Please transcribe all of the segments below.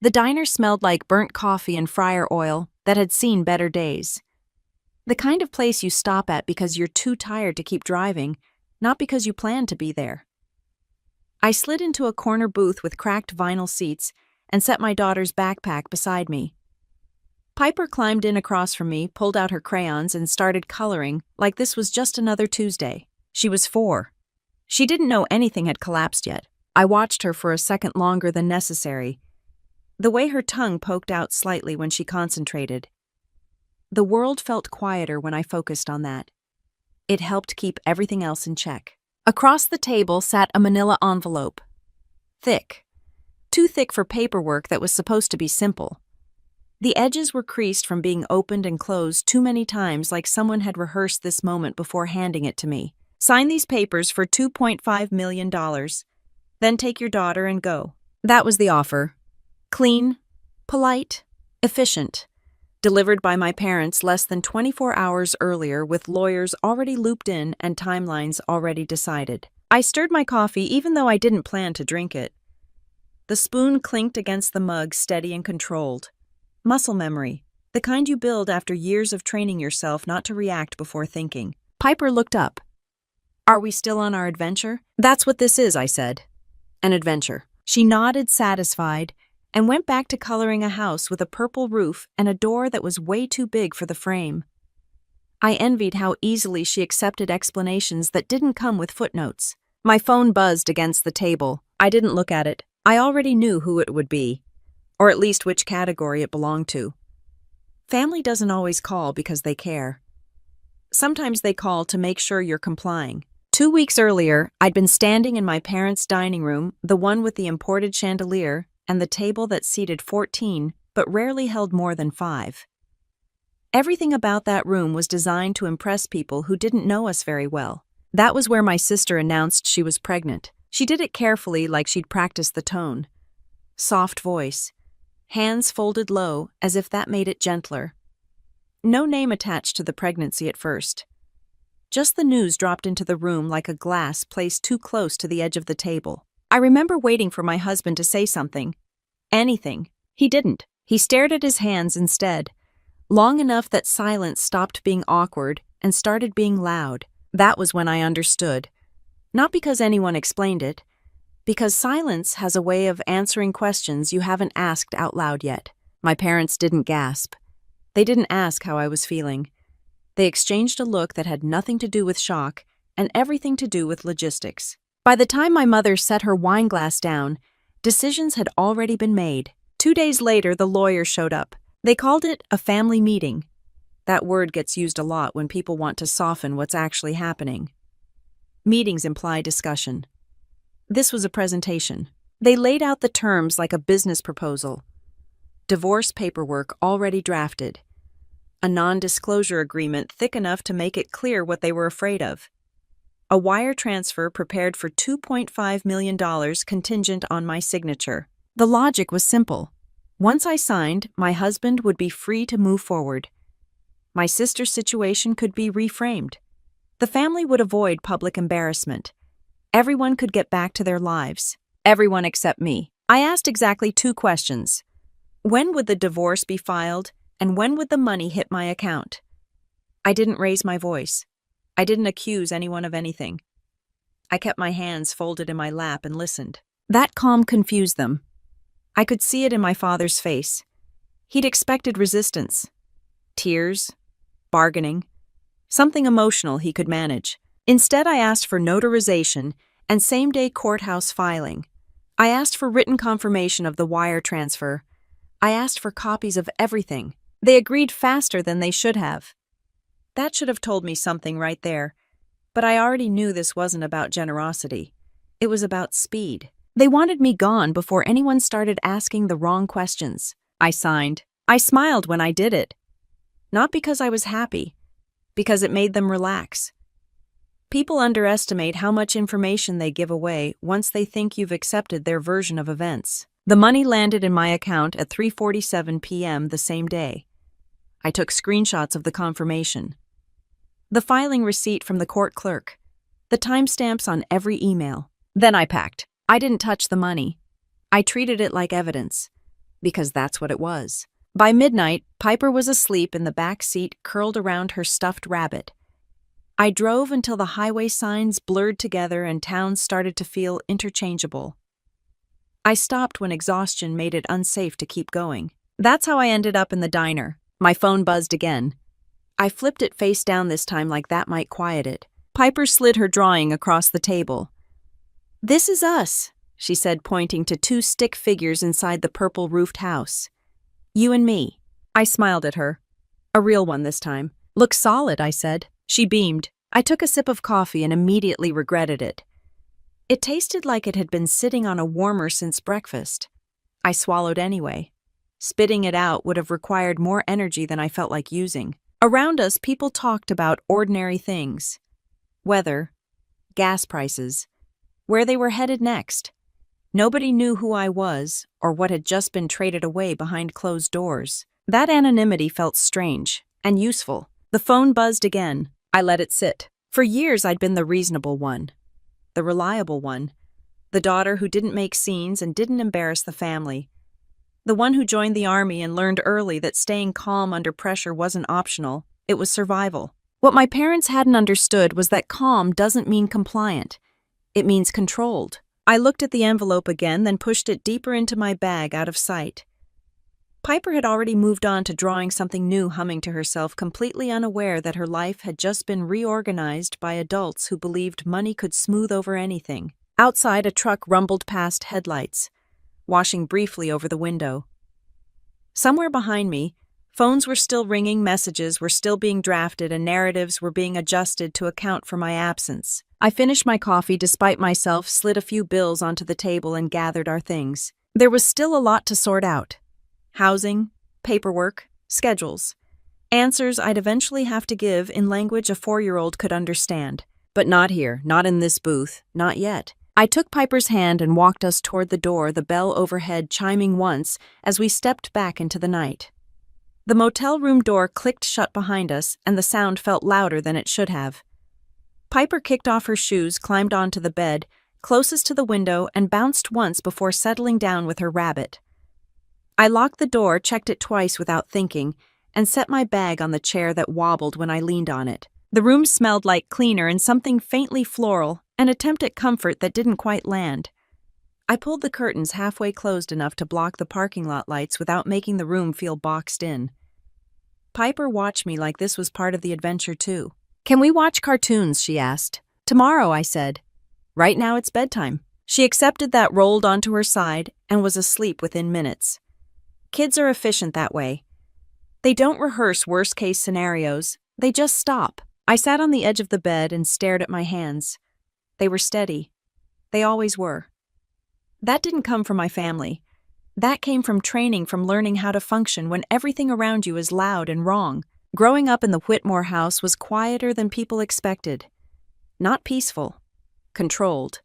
The diner smelled like burnt coffee and fryer oil that had seen better days. The kind of place you stop at because you're too tired to keep driving, not because you plan to be there. I slid into a corner booth with cracked vinyl seats and set my daughter's backpack beside me. Piper climbed in across from me, pulled out her crayons, and started coloring like this was just another Tuesday. She was 4. She didn't know anything had collapsed yet. I watched her for a second longer than necessary, the way her tongue poked out slightly when she concentrated. The world felt quieter when I focused on that. It helped keep everything else in check. Across the table sat a manila envelope. Thick. Too thick for paperwork that was supposed to be simple. The edges were creased from being opened and closed too many times, like someone had rehearsed this moment before handing it to me. Sign these papers for $2.5 million. Then take your daughter and go. That was the offer. Clean, polite, efficient. Delivered by my parents less than 24 hours earlier with lawyers already looped in and timelines already decided. I stirred my coffee even though I didn't plan to drink it. The spoon clinked against the mug, steady and controlled. Muscle memory, the kind you build after years of training yourself not to react before thinking. Piper looked up. Are we still on our adventure? That's what this is, I said. An adventure. She nodded, satisfied, and went back to coloring a house with a purple roof and a door that was way too big for the frame. I envied how easily she accepted explanations that didn't come with footnotes. My phone buzzed against the table. I didn't look at it. I already knew who it would be, or at least which category it belonged to. Family doesn't always call because they care. Sometimes they call to make sure you're complying. 2 weeks earlier, I'd been standing in my parents' dining room, the one with the imported chandelier, and the table that seated 14, but rarely held more than 5. Everything about that room was designed to impress people who didn't know us very well. That was where my sister announced she was pregnant. She did it carefully, like she'd practiced the tone. Soft voice. Hands folded low, as if that made it gentler. No name attached to the pregnancy at first. Just the news dropped into the room like a glass placed too close to the edge of the table. I remember waiting for my husband to say something. Anything. He didn't. He stared at his hands instead, long enough that silence stopped being awkward and started being loud. That was when I understood. Not because anyone explained it, because silence has a way of answering questions you haven't asked out loud yet. My parents didn't gasp. They didn't ask how I was feeling. They exchanged a look that had nothing to do with shock and everything to do with logistics. By the time my mother set her wine glass down, decisions had already been made. 2 days later, the lawyer showed up. They called it a family meeting. That word gets used a lot when people want to soften what's actually happening. Meetings imply discussion. This was a presentation. They laid out the terms like a business proposal. Divorce paperwork already drafted. A non-disclosure agreement thick enough to make it clear what they were afraid of. A wire transfer prepared for $2.5 million contingent on my signature. The logic was simple. Once I signed, my husband would be free to move forward. My sister's situation could be reframed. The family would avoid public embarrassment. Everyone could get back to their lives. Everyone except me. I asked exactly 2 questions. When would the divorce be filed, and when would the money hit my account? I didn't raise my voice. I didn't accuse anyone of anything. I kept my hands folded in my lap and listened. That calm confused them. I could see it in my father's face. He'd expected resistance. Tears. Bargaining. Something emotional he could manage. Instead, I asked for notarization and same-day courthouse filing. I asked for written confirmation of the wire transfer. I asked for copies of everything. They agreed faster than they should have. That should have told me something right there. But I already knew this wasn't about generosity. It was about speed. They wanted me gone before anyone started asking the wrong questions. I signed. I smiled when I did it. Not because I was happy, because it made them relax. People underestimate how much information they give away once they think you've accepted their version of events. The money landed in my account at 3:47 p.m. the same day. I took screenshots of the confirmation. The filing receipt from the court clerk. The timestamps on every email. Then I packed. I didn't touch the money. I treated it like evidence. because that's what it was. By midnight, Piper was asleep in the back seat, curled around her stuffed rabbit. I drove until the highway signs blurred together and towns started to feel interchangeable. I stopped when exhaustion made it unsafe to keep going. That's how I ended up in the diner. My phone buzzed again. I flipped it face down this time like that might quiet it. Piper slid her drawing across the table. "This is us," she said, pointing to two stick figures inside the purple-roofed house. "You and me." I smiled at her. A real one this time. "Looks solid," I said. She beamed. I took a sip of coffee and immediately regretted it. It tasted like it had been sitting on a warmer since breakfast. I swallowed anyway. Spitting it out would have required more energy than I felt like using. Around us, people talked about ordinary things. Weather, gas prices, where they were headed next. Nobody knew who I was or what had just been traded away behind closed doors. That anonymity felt strange and useful. The phone buzzed again. I let it sit. For years, I'd been the reasonable one, the reliable one, the daughter who didn't make scenes and didn't embarrass the family, the one who joined the army and learned early that staying calm under pressure wasn't optional, it was survival. What my parents hadn't understood was that calm doesn't mean compliant. It means controlled. I looked at the envelope again, then pushed it deeper into my bag out of sight. Piper had already moved on to drawing something new, humming to herself, completely unaware that her life had just been reorganized by adults who believed money could smooth over anything. Outside, a truck rumbled past headlights, washing briefly over the window. Somewhere behind me, phones were still ringing, messages were still being drafted, and narratives were being adjusted to account for my absence. I finished my coffee despite myself, slid a few bills onto the table, and gathered our things. There was still a lot to sort out. Housing, paperwork, schedules. Answers I'd eventually have to give in language a 4-year-old could understand. But not here, not in this booth, not yet. I took Piper's hand and walked us toward the door, the bell overhead chiming once as we stepped back into the night. The motel room door clicked shut behind us, and the sound felt louder than it should have. Piper kicked off her shoes, climbed onto the bed, closest to the window, and bounced once before settling down with her rabbit. I locked the door, checked it twice without thinking, and set my bag on the chair that wobbled when I leaned on it. The room smelled like cleaner and something faintly floral, an attempt at comfort that didn't quite land. I pulled the curtains halfway closed enough to block the parking lot lights without making the room feel boxed in. Piper watched me like this was part of the adventure too. "Can we watch cartoons?" she asked. "Tomorrow," I said. "Right now it's bedtime." She accepted that, rolled onto her side, and was asleep within minutes. Kids are efficient that way. They don't rehearse worst-case scenarios, they just stop. I sat on the edge of the bed and stared at my hands. They were steady. They always were. That didn't come from my family. That came from training, from learning how to function when everything around you is loud and wrong. Growing up in the Whitmore house was quieter than people expected. Not peaceful. Controlled.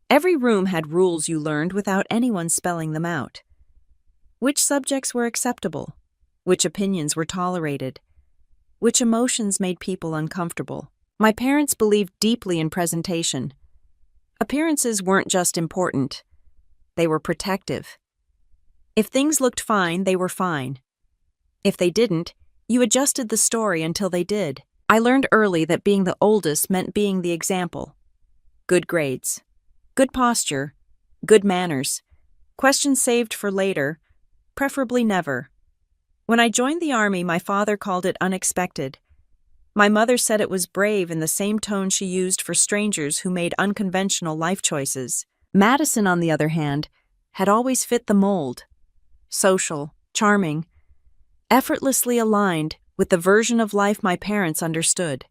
Every room had rules you learned without anyone spelling them out. Which subjects were acceptable? Which opinions were tolerated? Which emotions made people uncomfortable? My parents believed deeply in presentation. Appearances weren't just important. They were protective. If things looked fine, they were fine. If they didn't, you adjusted the story until they did. I learned early that being the oldest meant being the example. Good grades. Good posture. Good manners. Questions saved for later. Preferably never. When I joined the Army, my father called it unexpected. My mother said it was brave in the same tone she used for strangers who made unconventional life choices. Madison, on the other hand, had always fit the mold. Social, charming, effortlessly aligned with the version of life my parents understood.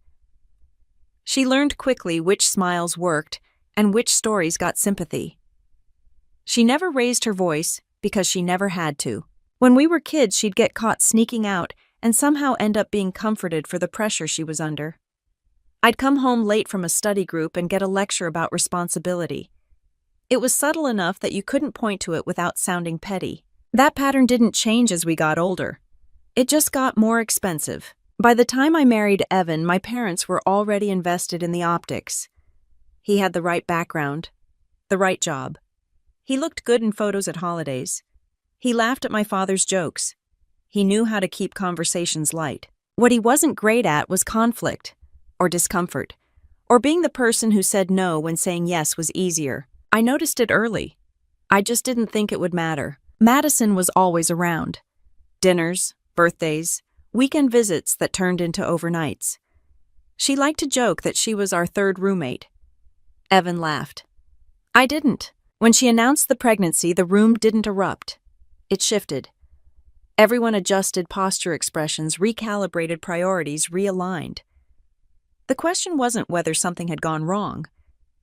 She learned quickly which smiles worked and which stories got sympathy. She never raised her voice because she never had to. When we were kids, she'd get caught sneaking out and somehow end up being comforted for the pressure she was under. I'd come home late from a study group and get a lecture about responsibility. It was subtle enough that you couldn't point to it without sounding petty. That pattern didn't change as we got older. It just got more expensive. By the time I married Evan, my parents were already invested in the optics. He had the right background, the right job. He looked good in photos at holidays. He laughed at my father's jokes. He knew how to keep conversations light. What he wasn't great at was conflict, or discomfort, or being the person who said no when saying yes was easier. I noticed it early. I just didn't think it would matter. Madison was always around. Dinners, birthdays, weekend visits that turned into overnights. She liked to joke that she was our third roommate. Evan laughed. I didn't. When she announced the pregnancy, the room didn't erupt. It shifted. Everyone adjusted posture expressions, recalibrated priorities, realigned. The question wasn't whether something had gone wrong.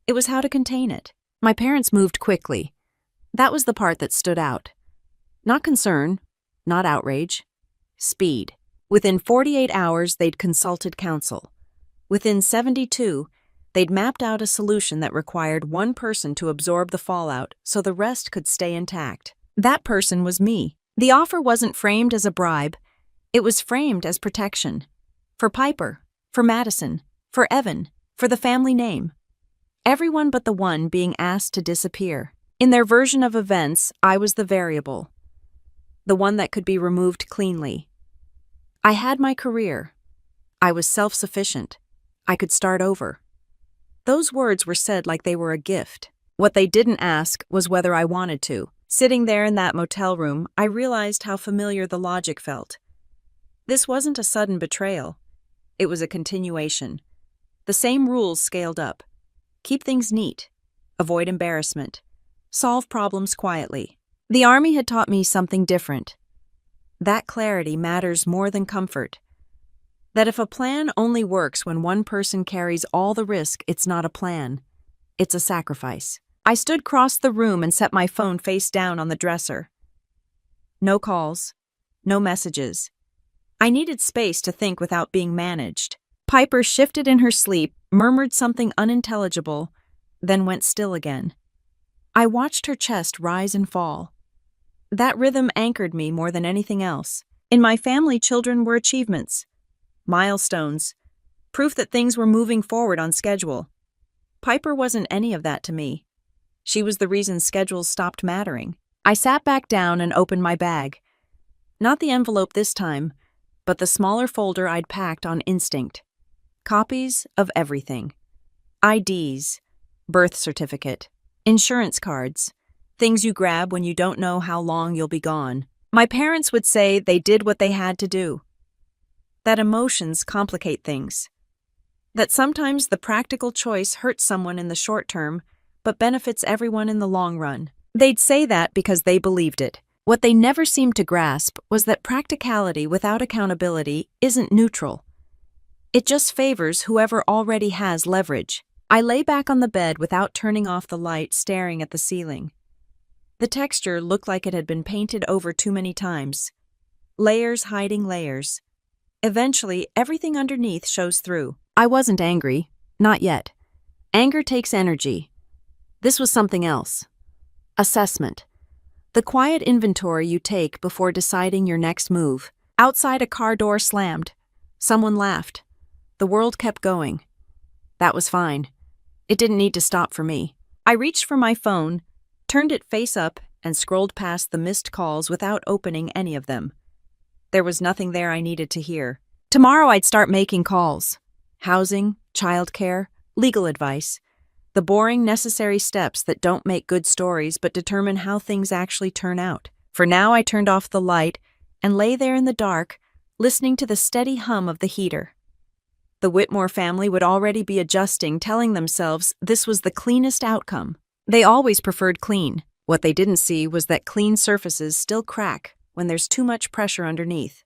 It was how to contain it. My parents moved quickly. That was the part that stood out. Not concern, not outrage. Speed. Within 48 hours, they'd consulted counsel. Within 72, they'd mapped out a solution that required one person to absorb the fallout so the rest could stay intact. That person was me. The offer wasn't framed as a bribe. It was framed as protection. For Piper, for Madison, for Evan, for the family name. Everyone but the one being asked to disappear. In their version of events, I was the variable. The one that could be removed cleanly. I had my career. I was self-sufficient. I could start over. Those words were said like they were a gift. What they didn't ask was whether I wanted to. Sitting there in that motel room, I realized how familiar the logic felt. This wasn't a sudden betrayal. It was a continuation. The same rules scaled up. Keep things neat. Avoid embarrassment. Solve problems quietly. The Army had taught me something different. That clarity matters more than comfort. That if a plan only works when one person carries all the risk, it's not a plan. It's a sacrifice. I stood across the room and set my phone face down on the dresser. No calls. No messages. I needed space to think without being managed. Piper shifted in her sleep, murmured something unintelligible, then went still again. I watched her chest rise and fall. That rhythm anchored me more than anything else. In my family, children were achievements, milestones, proof that things were moving forward on schedule. Piper wasn't any of that to me. She was the reason schedules stopped mattering. I sat back down and opened my bag. Not the envelope this time, but the smaller folder I'd packed on instinct. Copies of everything. IDs, birth certificate, insurance cards, things you grab when you don't know how long you'll be gone. My parents would say they did what they had to do. That emotions complicate things. That sometimes the practical choice hurts someone in the short term, but benefits everyone in the long run. They'd say that because they believed it. What they never seemed to grasp was that practicality without accountability isn't neutral. It just favors whoever already has leverage. I lay back on the bed without turning off the light, staring at the ceiling. The texture looked like it had been painted over too many times. Layers hiding layers. Eventually, everything underneath shows through. I wasn't angry. Not yet. Anger takes energy. This was something else. Assessment. The quiet inventory you take before deciding your next move. Outside, a car door slammed. Someone laughed. The world kept going. That was fine. It didn't need to stop for me. I reached for my phone, turned it face up, and scrolled past the missed calls without opening any of them. There was nothing there I needed to hear. Tomorrow I'd start making calls. Housing, childcare, legal advice. The boring, necessary steps that don't make good stories but determine how things actually turn out. For now, I turned off the light and lay there in the dark, listening to the steady hum of the heater. The Whitmore family would already be adjusting, telling themselves this was the cleanest outcome. They always preferred clean. What they didn't see was that clean surfaces still crack when there's too much pressure underneath.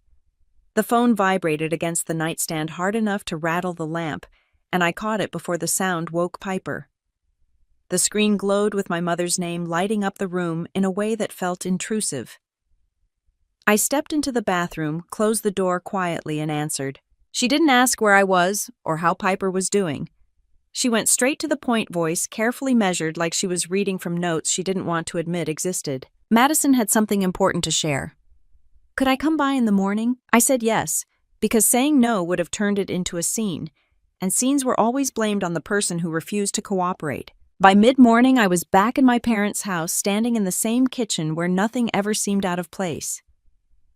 The phone vibrated against the nightstand hard enough to rattle the lamp, and I caught it before the sound woke Piper. The screen glowed with my mother's name, lighting up the room in a way that felt intrusive. I stepped into the bathroom, closed the door quietly, and answered. She didn't ask where I was or how Piper was doing. She went straight to the point, voice carefully measured like she was reading from notes she didn't want to admit existed. Madison had something important to share. Could I come by in the morning? I said yes, because saying no would have turned it into a scene, and scenes were always blamed on the person who refused to cooperate. By mid-morning, I was back in my parents' house, standing in the same kitchen where nothing ever seemed out of place.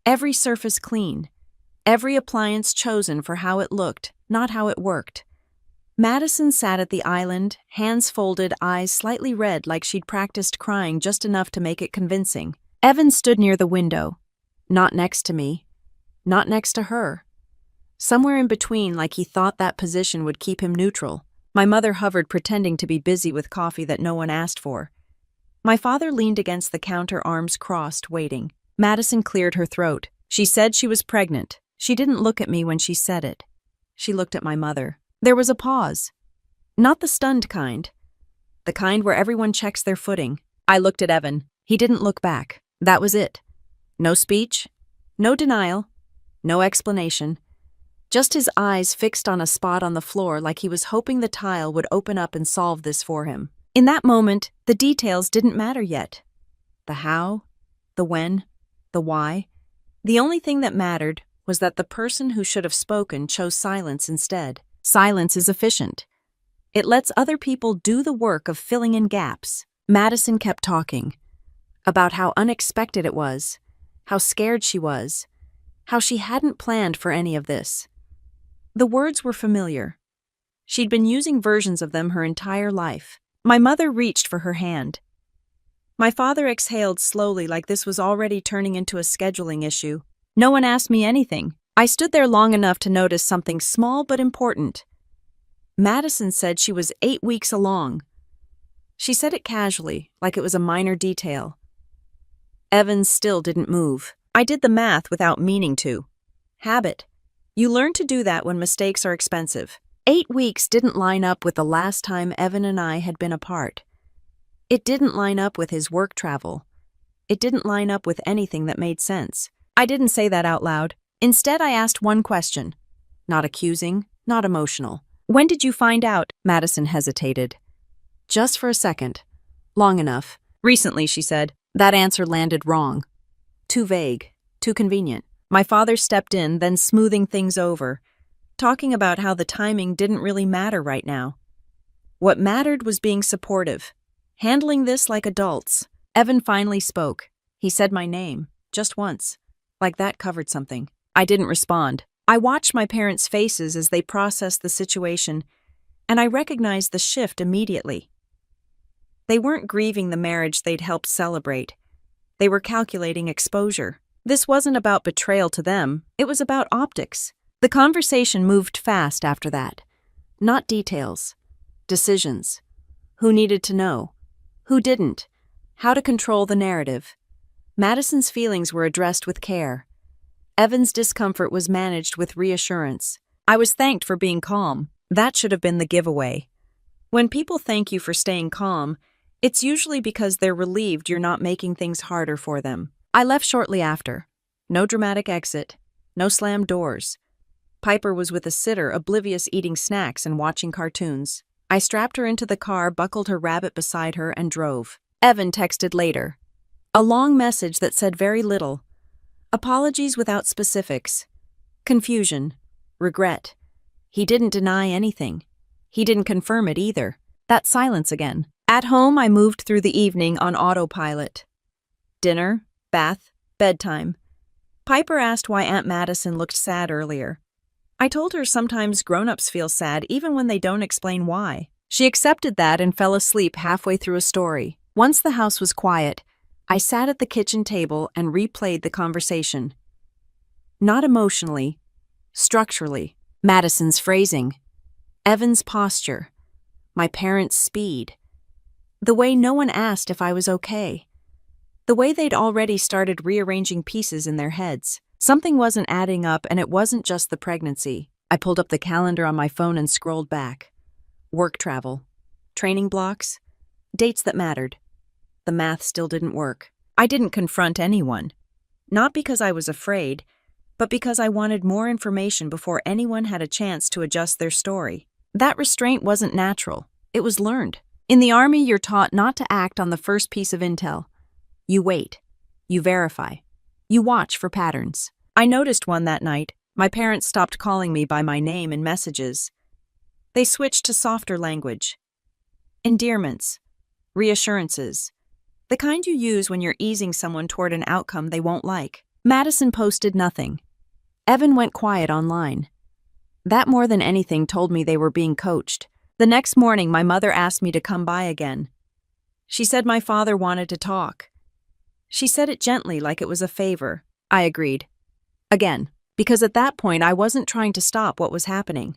Every surface clean, every appliance chosen for how it looked, not how it worked. Madison sat at the island, hands folded, eyes slightly red like she'd practiced crying just enough to make it convincing. Evan stood near the window. Not next to me. Not next to her. Somewhere in between, like he thought that position would keep him neutral. My mother hovered, pretending to be busy with coffee that no one asked for. My father leaned against the counter, arms crossed, waiting. Madison cleared her throat. She said she was pregnant. She didn't look at me when she said it. She looked at my mother. There was a pause. Not the stunned kind. The kind where everyone checks their footing. I looked at Evan. He didn't look back. That was it. No speech. No denial. No explanation. Just his eyes fixed on a spot on the floor, like he was hoping the tile would open up and solve this for him. In that moment, the details didn't matter yet. The how, the when, the why. The only thing that mattered was that the person who should have spoken chose silence instead. Silence is efficient. It lets other people do the work of filling in gaps. Madison kept talking about how unexpected it was, how scared she was, how she hadn't planned for any of this. The words were familiar. She'd been using versions of them her entire life. My mother reached for her hand. My father exhaled slowly, like this was already turning into a scheduling issue. No one asked me anything. I stood there long enough to notice something small but important. Madison said she was 8 weeks along. She said it casually, like it was a minor detail. Evans still didn't move. I did the math without meaning to. Habit. You learn to do that when mistakes are expensive. 8 weeks didn't line up with the last time Evan and I had been apart. It didn't line up with his work travel. It didn't line up with anything that made sense. I didn't say that out loud. Instead, I asked one question. Not accusing, not emotional. When did you find out? Madison hesitated. Just for a second. Long enough. Recently, she said. That answer landed wrong. Too vague. Too convenient. My father stepped in, then smoothing things over, talking about how the timing didn't really matter right now. What mattered was being supportive, handling this like adults. Evan finally spoke. He said my name, just once. Like that covered something. I didn't respond. I watched my parents' faces as they processed the situation, and I recognized the shift immediately. They weren't grieving the marriage they'd helped celebrate. They were calculating exposure. This wasn't about betrayal to them, it was about optics. The conversation moved fast after that. Not details. Decisions. Who needed to know? Who didn't? How to control the narrative. Madison's feelings were addressed with care. Evan's discomfort was managed with reassurance. I was thanked for being calm. That should have been the giveaway. When people thank you for staying calm, it's usually because they're relieved you're not making things harder for them. I left shortly after. No dramatic exit. No slammed doors. Piper was with a sitter, oblivious, eating snacks and watching cartoons. I strapped her into the car, buckled her rabbit beside her, and drove. Evan texted later. A long message that said very little. Apologies without specifics. Confusion. Regret. He didn't deny anything. He didn't confirm it either. That silence again. At home, I moved through the evening on autopilot. Dinner, bath, bedtime. Piper asked why Aunt Madison looked sad earlier. I told her sometimes grown-ups feel sad even when they don't explain why. She accepted that and fell asleep halfway through a story. Once the house was quiet, I sat at the kitchen table and replayed the conversation. Not emotionally, structurally. Madison's phrasing. Evan's posture. My parents' speed. The way no one asked if I was okay. The way they'd already started rearranging pieces in their heads. Something wasn't adding up, and it wasn't just the pregnancy. I pulled up the calendar on my phone and scrolled back. Work travel. Training blocks. Dates that mattered. The math still didn't work. I didn't confront anyone. Not because I was afraid, but because I wanted more information before anyone had a chance to adjust their story. That restraint wasn't natural. It was learned. In the Army, you're taught not to act on the first piece of intel. You wait. You verify. You watch for patterns. I noticed one that night. My parents stopped calling me by my name in messages. They switched to softer language. Endearments. Reassurances. The kind you use when you're easing someone toward an outcome they won't like. Madison posted nothing. Evan went quiet online. That more than anything told me they were being coached. The next morning, my mother asked me to come by again. She said my father wanted to talk. She said it gently, like it was a favor. I agreed. Again, because at that point I wasn't trying to stop what was happening.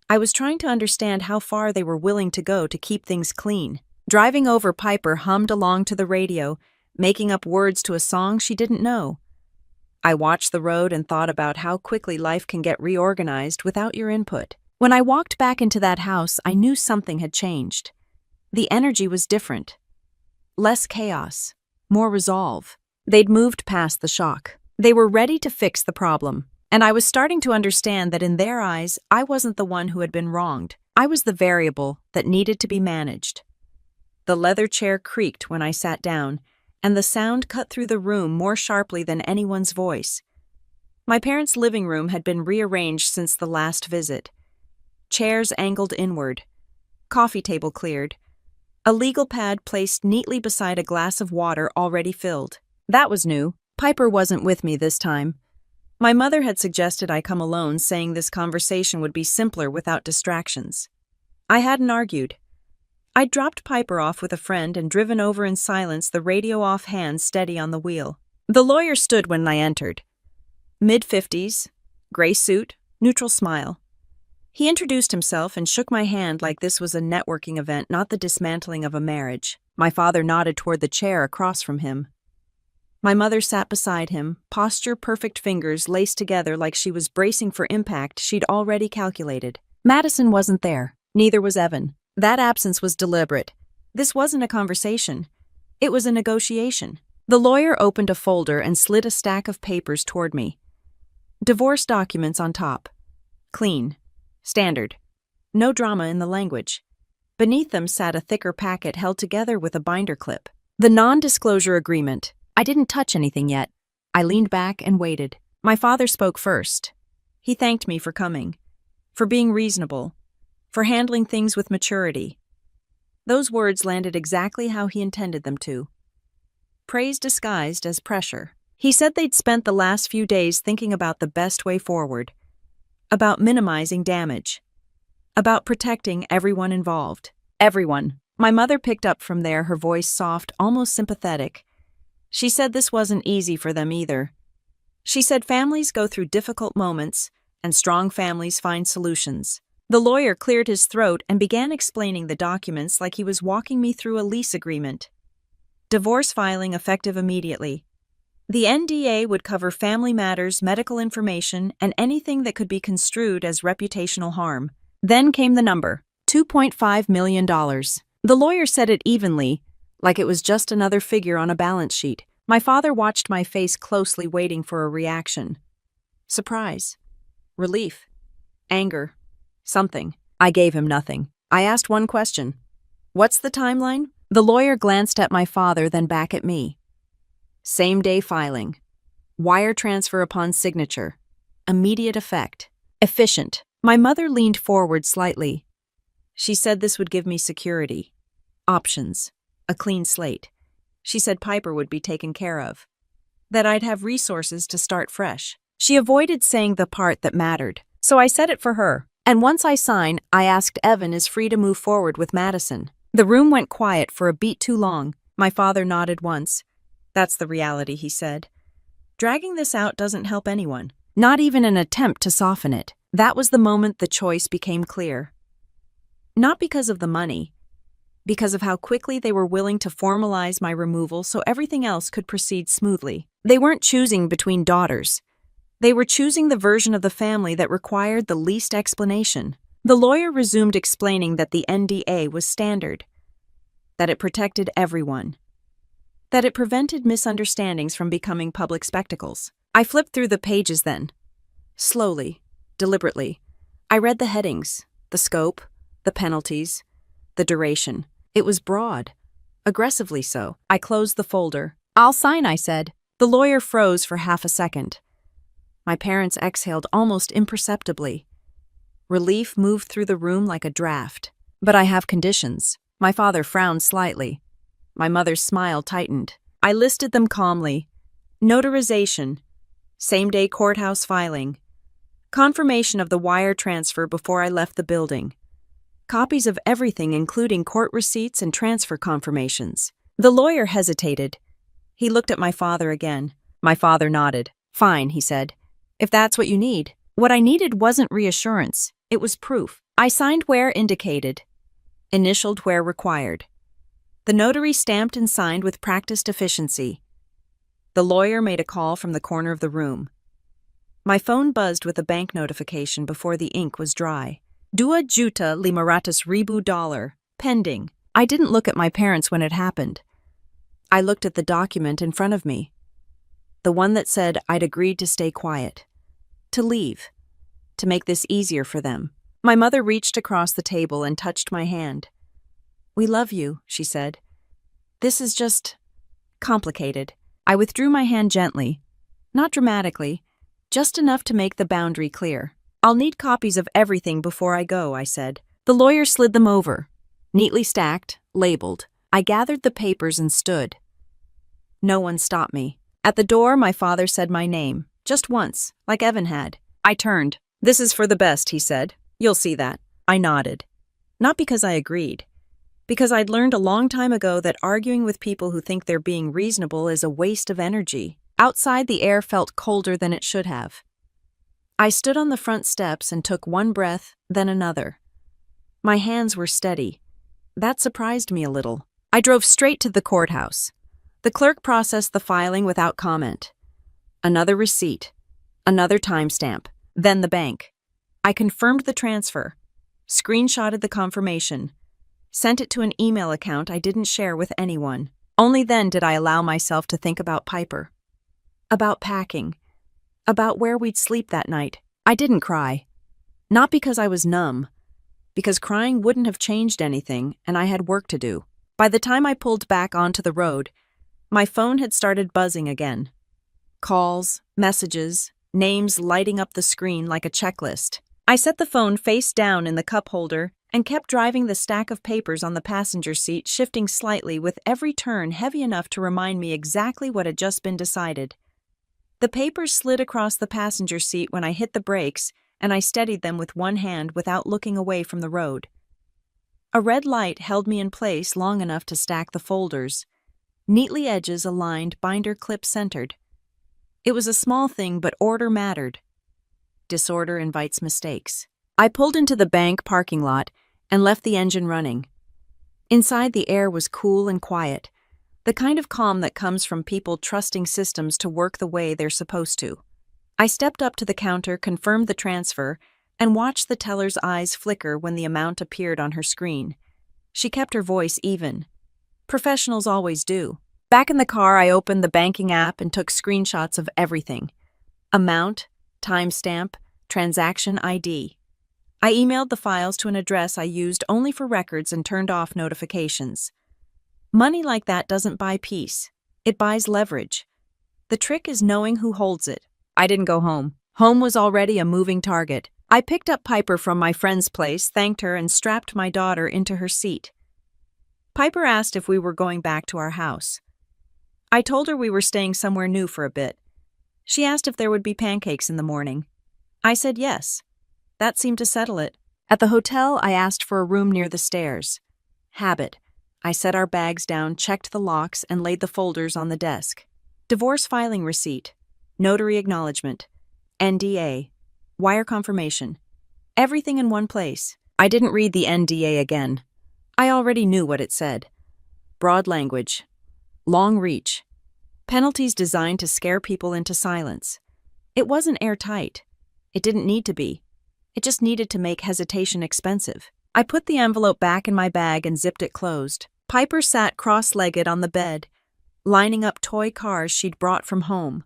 I was trying to understand how far they were willing to go to keep things clean. Driving over, Piper hummed along to the radio, making up words to a song she didn't know. I watched the road and thought about how quickly life can get reorganized without your input. When I walked back into that house, I knew something had changed. The energy was different. Less chaos, more resolve. They'd moved past the shock. They were ready to fix the problem. And I was starting to understand that in their eyes, I wasn't the one who had been wronged. I was the variable that needed to be managed. The leather chair creaked when I sat down, and the sound cut through the room more sharply than anyone's voice. My parents' living room had been rearranged since the last visit. Chairs angled inward. Coffee table cleared. A legal pad placed neatly beside a glass of water already filled. That was new. Piper wasn't with me this time. My mother had suggested I come alone, saying this conversation would be simpler without distractions. I hadn't argued. I'd dropped Piper off with a friend and driven over in silence, the radio off, hands steady on the wheel. The lawyer stood when I entered. Mid-50s, gray suit, neutral smile. He introduced himself and shook my hand like this was a networking event, not the dismantling of a marriage. My father nodded toward the chair across from him. My mother sat beside him, posture perfect, fingers laced together like she was bracing for impact she'd already calculated. Madison wasn't there. Neither was Evan. That absence was deliberate. This wasn't a conversation. It was a negotiation. The lawyer opened a folder and slid a stack of papers toward me. Divorce documents on top. Clean. Standard. No drama in the language. Beneath them sat a thicker packet held together with a binder clip. The non-disclosure agreement. I didn't touch anything yet. I leaned back and waited. My father spoke first. He thanked me for coming, for being reasonable, for handling things with maturity. Those words landed exactly how he intended them to. Praise disguised as pressure. He said they'd spent the last few days thinking about the best way forward, about minimizing damage, about protecting everyone involved. Everyone. My mother picked up from there, her voice soft, almost sympathetic. She said this wasn't easy for them either. She said families go through difficult moments, and strong families find solutions. The lawyer cleared his throat and began explaining the documents like he was walking me through a lease agreement. Divorce filing effective immediately. The NDA would cover family matters, medical information, and anything that could be construed as reputational harm. Then came the number, $2.5 million. The lawyer said it evenly, like it was just another figure on a balance sheet. My father watched my face closely, waiting for a reaction. Surprise. Relief. Anger. Something. I gave him nothing. I asked one question. What's the timeline? The lawyer glanced at my father, then back at me. Same-day filing. Wire transfer upon signature. Immediate effect. Efficient. My mother leaned forward slightly. She said this would give me security. Options. A clean slate. She said Piper would be taken care of. That I'd have resources to start fresh. She avoided saying the part that mattered, so I said it for her. And once I sign, I asked Evan is free to move forward with Madison. The room went quiet for a beat too long. My father nodded once. That's the reality, he said. Dragging this out doesn't help anyone. Not even an attempt to soften it. That was the moment the choice became clear. Not because of the money, because of how quickly they were willing to formalize my removal so everything else could proceed smoothly. They weren't choosing between daughters. They were choosing the version of the family that required the least explanation. The lawyer resumed explaining that the NDA was standard, that it protected everyone, that it prevented misunderstandings from becoming public spectacles. I flipped through the pages then. Slowly, deliberately. I read the headings, the scope, the penalties, the duration. It was broad, aggressively so. I closed the folder. I'll sign, I said. The lawyer froze for half a second. My parents exhaled almost imperceptibly. Relief moved through the room like a draft. But I have conditions. My father frowned slightly. My mother's smile tightened. I listed them calmly. Notarization, same-day courthouse filing, confirmation of the wire transfer before I left the building, copies of everything including court receipts and transfer confirmations. The lawyer hesitated. He looked at my father again. My father nodded. Fine, he said. If that's what you need. What I needed wasn't reassurance. It was proof. I signed where indicated, initialed where required. The notary stamped and signed with practiced efficiency. The lawyer made a call from the corner of the room. My phone buzzed with a bank notification before the ink was dry. 2,500,000 dollar, pending. I didn't look at my parents when it happened. I looked at the document in front of me. The one that said I'd agreed to stay quiet, to leave, to make this easier for them. My mother reached across the table and touched my hand. We love you, she said. This is just complicated. I withdrew my hand gently, not dramatically, just enough to make the boundary clear. I'll need copies of everything before I go, I said. The lawyer slid them over, neatly stacked, labeled. I gathered the papers and stood. No one stopped me. At the door, my father said my name, just once, like Evan had. I turned. This is for the best, he said. You'll see that. I nodded. Not because I agreed. Because I'd learned a long time ago that arguing with people who think they're being reasonable is a waste of energy. Outside, the air felt colder than it should have. I stood on the front steps and took one breath, then another. My hands were steady. That surprised me a little. I drove straight to the courthouse. The clerk processed the filing without comment. Another receipt. Another timestamp. Then the bank. I confirmed the transfer. Screenshotted the confirmation. Sent it to an email account I didn't share with anyone. Only then did I allow myself to think about Piper. About packing. About where we'd sleep that night. I didn't cry. Not because I was numb. Because crying wouldn't have changed anything, and I had work to do. By the time I pulled back onto the road, my phone had started buzzing again. Calls, messages, names lighting up the screen like a checklist. I set the phone face down in the cup holder and kept driving the stack of papers on the passenger seat, shifting slightly with every turn heavy enough to remind me exactly what had just been decided. The papers slid across the passenger seat when I hit the brakes, and I steadied them with one hand without looking away from the road. A red light held me in place long enough to stack the folders, neatly edges aligned, binder clip centered. It was a small thing, but order mattered. Disorder invites mistakes. I pulled into the bank parking lot and left the engine running. Inside, the air was cool and quiet, the kind of calm that comes from people trusting systems to work the way they're supposed to. I stepped up to the counter, confirmed the transfer, and watched the teller's eyes flicker when the amount appeared on her screen. She kept her voice even. Professionals always do. Back in the car, I opened the banking app and took screenshots of everything. Amount, timestamp, transaction ID. I emailed the files to an address I used only for records and turned off notifications. Money like that doesn't buy peace. It buys leverage. The trick is knowing who holds it. I didn't go home. Home was already a moving target. I picked up Piper from my friend's place, thanked her, and strapped my daughter into her seat. Piper asked if we were going back to our house. I told her we were staying somewhere new for a bit. She asked if there would be pancakes in the morning. I said yes. That seemed to settle it. At the hotel, I asked for a room near the stairs. Habit. I set our bags down, checked the locks, and laid the folders on the desk. Divorce filing receipt. Notary acknowledgement. NDA. Wire confirmation. Everything in one place. I didn't read the NDA again. I already knew what it said. Broad language. Long reach. Penalties designed to scare people into silence. It wasn't airtight. It didn't need to be. It just needed to make hesitation expensive. I put the envelope back in my bag and zipped it closed. Piper sat cross-legged on the bed, lining up toy cars she'd brought from home.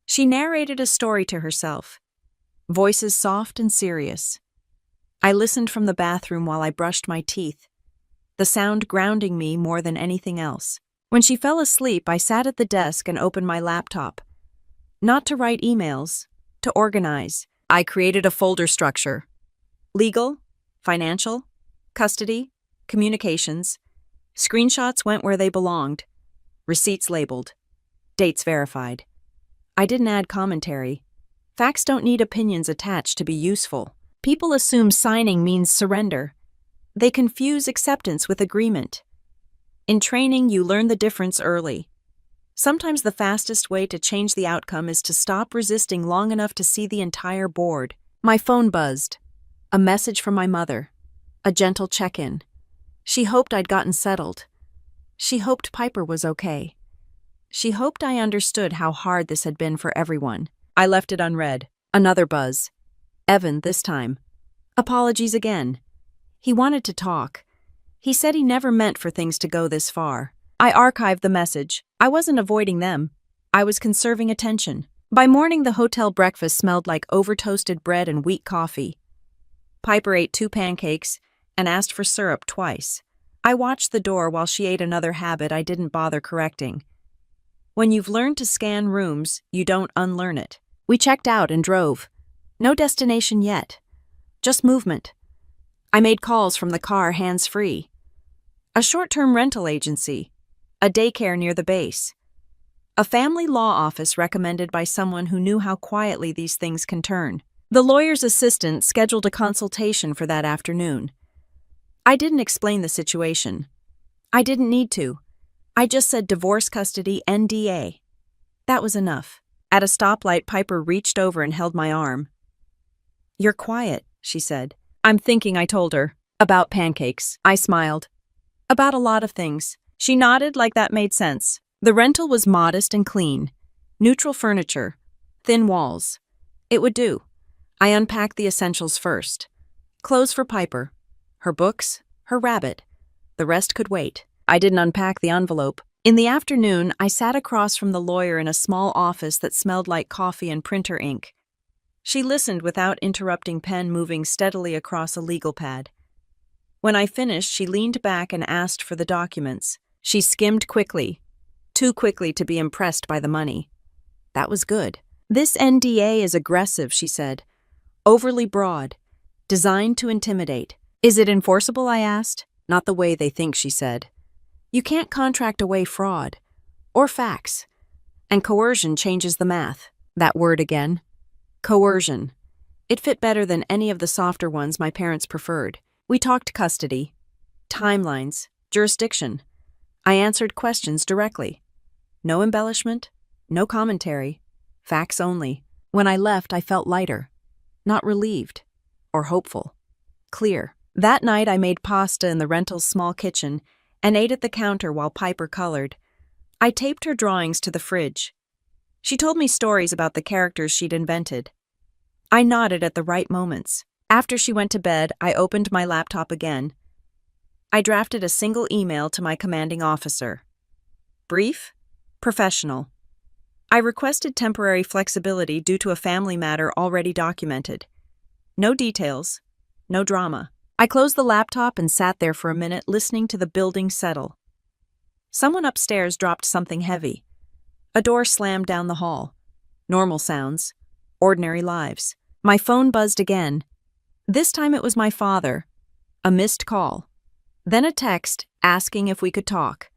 She narrated a story to herself, voices soft and serious. I listened from the bathroom while I brushed my teeth, the sound grounding me more than anything else. When she fell asleep, I sat at the desk and opened my laptop. Not to write emails, to organize. I created a folder structure. Legal, financial, custody, Communications. Screenshots went where they belonged. Receipts labeled. Dates verified. I didn't add commentary. Facts don't need opinions attached to be useful. People assume signing means surrender. They confuse acceptance with agreement. In training, you learn the difference early. Sometimes the fastest way to change the outcome is to stop resisting long enough to see the entire board. My phone buzzed. A message from my mother. A gentle check-in. She hoped I'd gotten settled. She hoped Piper was okay. She hoped I understood how hard this had been for everyone. I left it unread. Another buzz. Evan, this time. Apologies again. He wanted to talk. He said he never meant for things to go this far. I archived the message. I wasn't avoiding them. I was conserving attention. By morning, the hotel breakfast smelled like over-toasted bread and weak coffee. Piper ate 2 pancakes and asked for syrup twice. I watched the door while she ate another habit I didn't bother correcting. When you've learned to scan rooms, you don't unlearn it. We checked out and drove. No destination yet. Just movement. I made calls from the car hands-free. A short-term rental agency. A daycare near the base. A family law office recommended by someone who knew how quietly these things can turn. The lawyer's assistant scheduled a consultation for that afternoon. I didn't explain the situation. I didn't need to. I just said divorce custody NDA. That was enough. At a stoplight, Piper reached over and held my arm. "You're quiet," she said. "I'm thinking," I told her. "About pancakes." I smiled. "About a lot of things." She nodded like that made sense. The rental was modest and clean. Neutral furniture. Thin walls. It would do. I unpacked the essentials first. Clothes for Piper. Her books. Her rabbit. The rest could wait. I didn't unpack the envelope. In the afternoon, I sat across from the lawyer in a small office that smelled like coffee and printer ink. She listened without interrupting, pen moving steadily across a legal pad. When I finished, she leaned back and asked for the documents. She skimmed quickly. Too quickly to be impressed by the money. That was good. "This NDA is aggressive," she said. "Overly broad. Designed to intimidate." "Is it enforceable?" I asked. "Not the way they think," she said. "You can't contract away fraud. Or facts. And coercion changes the math." That word again. Coercion. It fit better than any of the softer ones my parents preferred. We talked custody. Timelines. Jurisdiction. I answered questions directly. No embellishment. No commentary. Facts only. When I left, I felt lighter. Not relieved. Or hopeful. Clear. That night, I made pasta in the rental's small kitchen and ate at the counter while Piper colored. I taped her drawings to the fridge. She told me stories about the characters she'd invented. I nodded at the right moments. After she went to bed, I opened my laptop again. I drafted a single email to my commanding officer. Brief, professional. I requested temporary flexibility due to a family matter already documented. No details, no drama. I closed the laptop and sat there for a minute listening to the building settle. Someone upstairs dropped something heavy. A door slammed down the hall. Normal sounds. Ordinary lives. My phone buzzed again. This time it was my father. A missed call. Then a text asking if we could talk.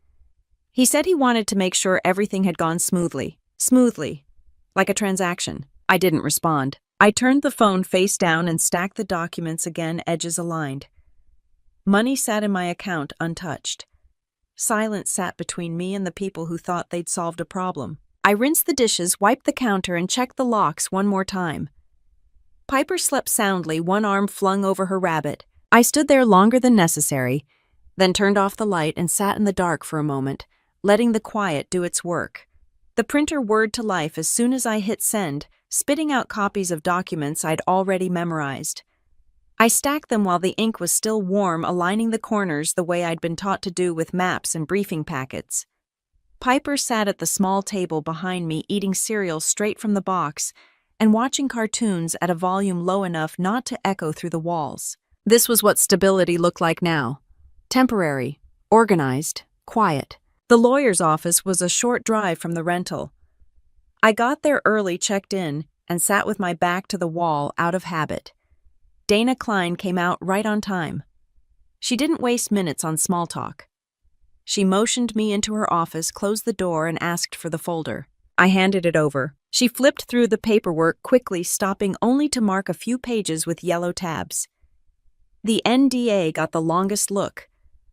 He said he wanted to make sure everything had gone smoothly. Smoothly. Like a transaction. I didn't respond. I turned the phone face down and stacked the documents again, edges aligned. Money sat in my account untouched. Silence sat between me and the people who thought they'd solved a problem. I rinsed the dishes, wiped the counter, and checked the locks one more time. Piper slept soundly, one arm flung over her rabbit. I stood there longer than necessary, then turned off the light and sat in the dark for a moment, letting the quiet do its work. The printer whirred to life as soon as I hit send, spitting out copies of documents I'd already memorized. I stacked them while the ink was still warm, aligning the corners the way I'd been taught to do with maps and briefing packets. Piper sat at the small table behind me, eating cereal straight from the box and watching cartoons at a volume low enough not to echo through the walls. This was what stability looked like now. Temporary, organized, quiet. The lawyer's office was a short drive from the rental. I got there early, checked in, and sat with my back to the wall out of habit. Dana Klein came out right on time. She didn't waste minutes on small talk. She motioned me into her office, closed the door, and asked for the folder. I handed it over. She flipped through the paperwork quickly, stopping only to mark a few pages with yellow tabs. The NDA got the longest look.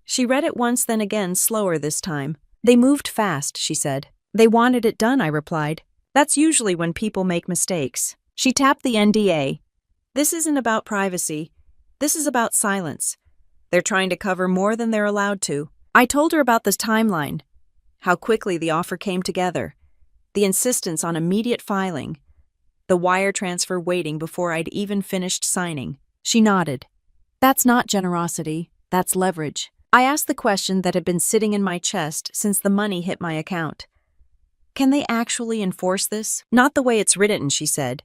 She read it once, then again, slower this time. They moved fast, she said. They wanted it done, I replied. That's usually when people make mistakes. She tapped the NDA. This isn't about privacy. This is about silence. They're trying to cover more than they're allowed to. I told her about this timeline, how quickly the offer came together, the insistence on immediate filing, the wire transfer waiting before I'd even finished signing. She nodded. That's not generosity, that's leverage. I asked the question that had been sitting in my chest since the money hit my account. Can they actually enforce this? Not the way it's written, she said.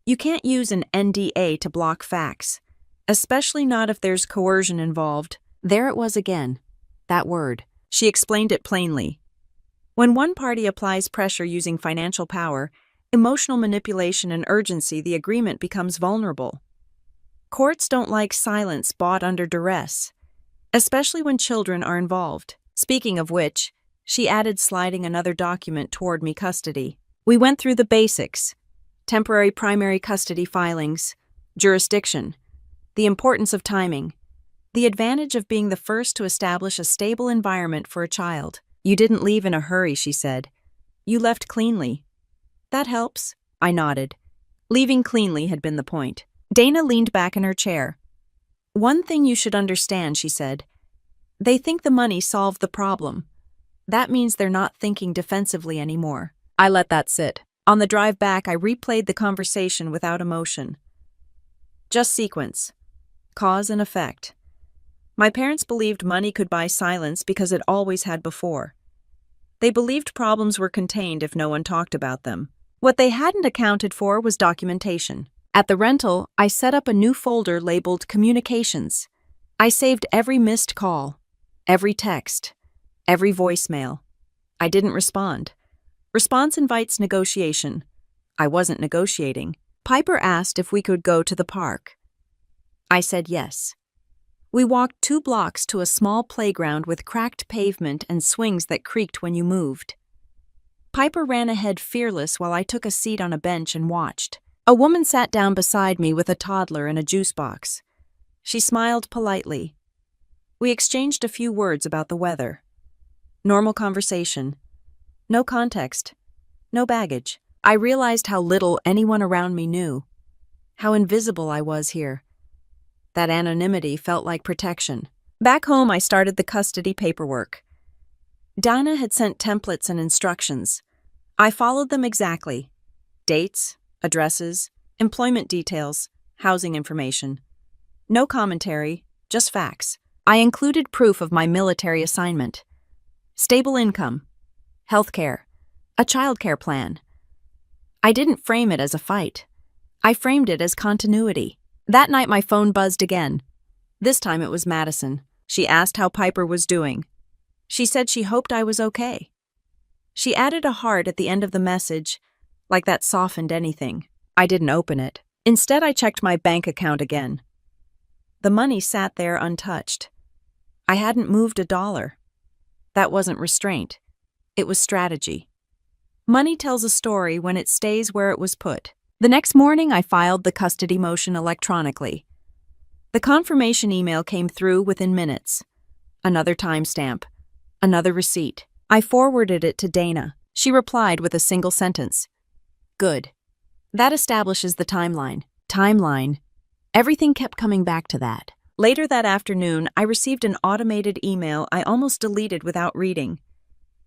You can't use an NDA to block facts, especially not if there's coercion involved. There it was again. That word. She explained it plainly. When one party applies pressure using financial power, emotional manipulation, and urgency, the agreement becomes vulnerable. Courts don't like silence bought under duress, especially when children are involved. Speaking of which, she added, sliding another document toward me, custody. We went through the basics: temporary primary custody filings, jurisdiction, the importance of timing, the advantage of being the first to establish a stable environment for a child. You didn't leave in a hurry, she said. You left cleanly. That helps, I nodded. Leaving cleanly had been the point. Dana leaned back in her chair. One thing you should understand, she said. They think the money solved the problem. That means they're not thinking defensively anymore. I let that sit. On the drive back, I replayed the conversation without emotion. Just sequence. Cause and effect. My parents believed money could buy silence because it always had before. They believed problems were contained if no one talked about them. What they hadn't accounted for was documentation. At the rental, I set up a new folder labeled Communications. I saved every missed call, every text, every voicemail. I didn't respond. Response invites negotiation. I wasn't negotiating. Piper asked if we could go to the park. I said yes. We walked 2 blocks to a small playground with cracked pavement and swings that creaked when you moved. Piper ran ahead fearless while I took a seat on a bench and watched. A woman sat down beside me with a toddler and a juice box. She smiled politely. We exchanged a few words about the weather. Normal conversation. No context. No baggage. I realized how little anyone around me knew. How invisible I was here. That anonymity felt like protection. Back home, I started the custody paperwork. Dana had sent templates and instructions. I followed them exactly. Dates, addresses, employment details, housing information. No commentary, just facts. I included proof of my military assignment. Stable income, healthcare, a childcare plan. I didn't frame it as a fight. I framed it as continuity. That night my phone buzzed again. This time it was Madison. She asked how Piper was doing. She said she hoped I was okay. She added a heart at the end of the message, like that softened anything. I didn't open it. Instead, I checked my bank account again. The money sat there untouched. I hadn't moved $1. That wasn't restraint. It was strategy. Money tells a story when it stays where it was put. The next morning, I filed the custody motion electronically. The confirmation email came through within minutes. Another timestamp. Another receipt. I forwarded it to Dana. She replied with a single sentence. Good. That establishes the timeline. Timeline. Everything kept coming back to that. Later that afternoon, I received an automated email I almost deleted without reading.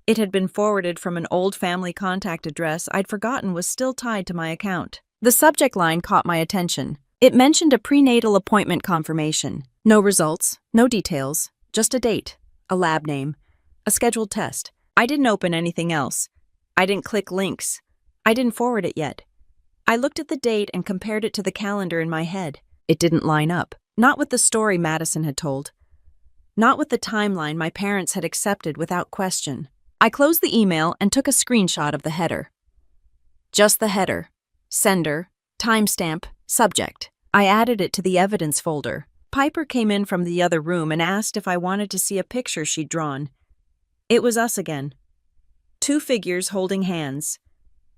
It had been forwarded from an old family contact address I'd forgotten was still tied to my account. The subject line caught my attention. It mentioned a prenatal appointment confirmation. No results, no details, just a date, a lab name, a scheduled test. I didn't open anything else. I didn't click links. I didn't forward it yet. I looked at the date and compared it to the calendar in my head. It didn't line up. Not with the story Madison had told. Not with the timeline my parents had accepted without question. I closed the email and took a screenshot of the header. Just the header. Sender, timestamp, subject. I added it to the evidence folder. Piper came in from the other room and asked if I wanted to see a picture she'd drawn. It was us again. Two figures holding hands,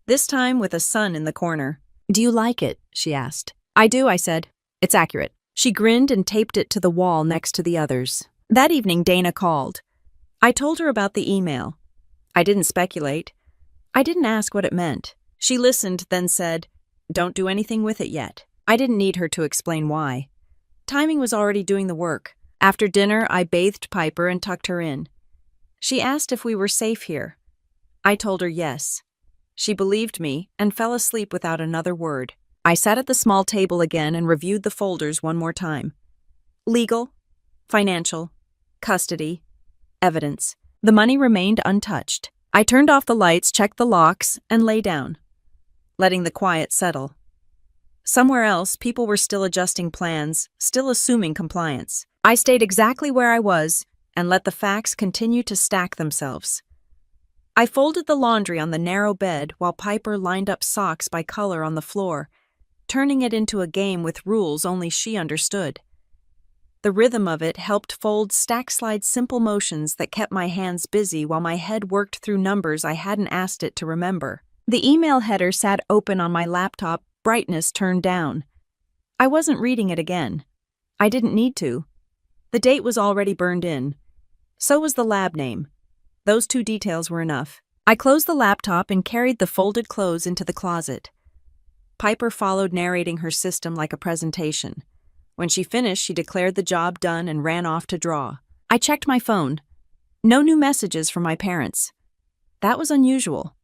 this time with a sun in the corner. "Do you like it?" she asked. "I do," I said. "It's accurate." She grinned and taped it to the wall next to the others. That evening, Dana called. I told her about the email. I didn't speculate. I didn't ask what it meant. She listened, then said, "Don't do anything with it yet." I didn't need her to explain why. Timing was already doing the work. After dinner, I bathed Piper and tucked her in. She asked if we were safe here. I told her yes. She believed me and fell asleep without another word. I sat at the small table again and reviewed the folders one more time. Legal, financial, custody, evidence. The money remained untouched. I turned off the lights, checked the locks, and lay down, letting the quiet settle. Somewhere else, people were still adjusting plans, still assuming compliance. I stayed exactly where I was and let the facts continue to stack themselves. I folded the laundry on the narrow bed while Piper lined up socks by color on the floor, turning it into a game with rules only she understood. The rhythm of it helped fold stack-slide simple motions that kept my hands busy while my head worked through numbers I hadn't asked it to remember. The email header sat open on my laptop, brightness turned down. I wasn't reading it again. I didn't need to. The date was already burned in. So was the lab name. Those two details were enough. I closed the laptop and carried the folded clothes into the closet. Piper followed, narrating her system like a presentation. When she finished, she declared the job done and ran off to draw. I checked my phone. No new messages from my parents. That was unusual.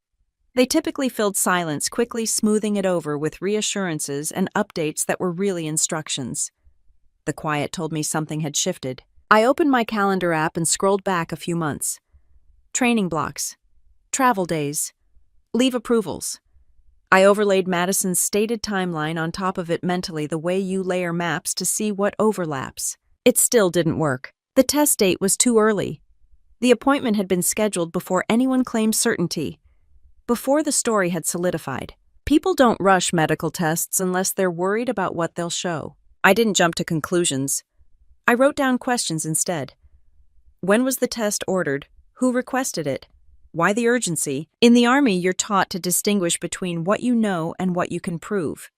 They typically filled silence, quickly smoothing it over with reassurances and updates that were really instructions. The quiet told me something had shifted. I opened my calendar app and scrolled back a few months. Training blocks, travel days, leave approvals. I overlaid Madison's stated timeline on top of it mentally, the way you layer maps to see what overlaps. It still didn't work. The test date was too early. The appointment had been scheduled before anyone claimed certainty, before the story had solidified. People don't rush medical tests unless they're worried about what they'll show. I didn't jump to conclusions. I wrote down questions instead. When was the test ordered? Who requested it? Why the urgency? In the Army, you're taught to distinguish between what you know and what you can prove.